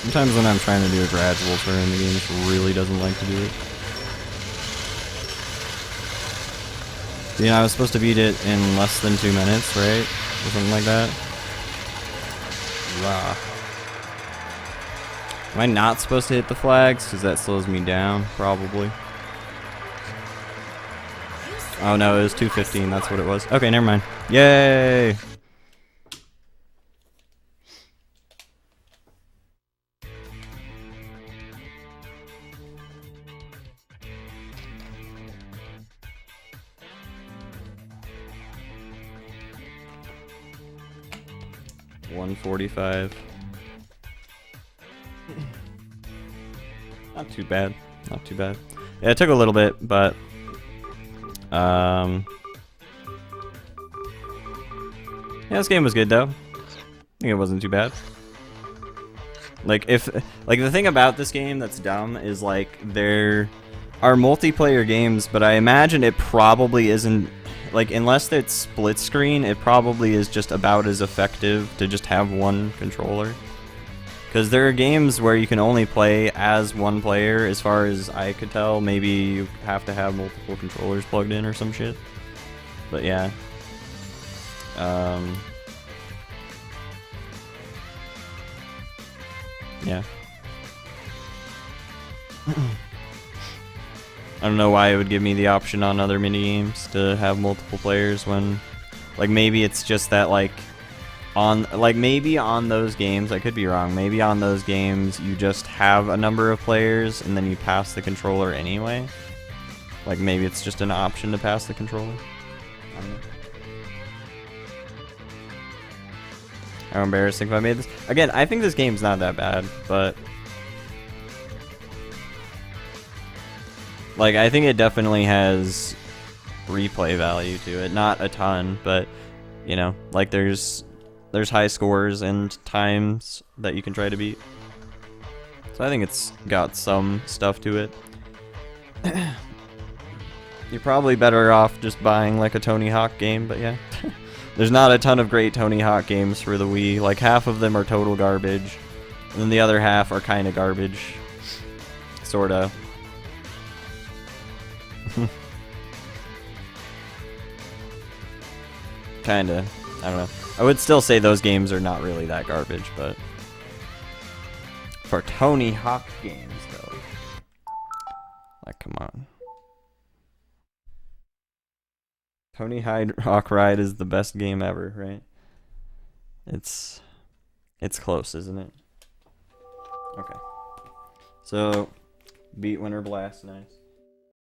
[SPEAKER 1] Sometimes when I'm trying to do a gradual turn, the game just really doesn't like to do it. You know, I was supposed to beat it in less than 2 minutes, right? Or something like that. Rah. Am I not supposed to hit the flags? Because that slows me down, probably. Oh no, it was 2:15, that's what it was. Okay, never mind. Yay! $145. Not too bad. Not too bad. Yeah, it took a little bit, but yeah, this game was good though. I think it wasn't too bad. Like the thing about this game that's dumb is like there are multiplayer games, but I imagine it probably isn't, like, unless it's split screen, it probably is just about as effective to just have one controller. Because there are games where you can only play as one player, as far as I could tell. Maybe you have to have multiple controllers plugged in or some shit. But yeah. Yeah. I don't know why it would give me the option on other minigames to have multiple players when, like, maybe it's just that, like, maybe on those games, I could be wrong, maybe on those games you just have a number of players and then you pass the controller anyway. Like, maybe it's just an option to pass the controller. I don't know. How embarrassing if I made this. Again, I think this game's not that bad, but like, I think it definitely has replay value to it. Not a ton, but, you know, like, there's high scores and times that you can try to beat. So I think it's got some stuff to it. You're probably better off just buying, like, a Tony Hawk game, but yeah. There's not a ton of great Tony Hawk games for the Wii. Like, half of them are total garbage, and then the other half are kind of garbage. Sorta. Kinda. I don't know. I would still say those games are not really that garbage, but for Tony Hawk games, though, like, come on. Tony Hawk Ride is the best game ever, right? It's close, isn't it? Okay. So, beat Winter Blast, nice.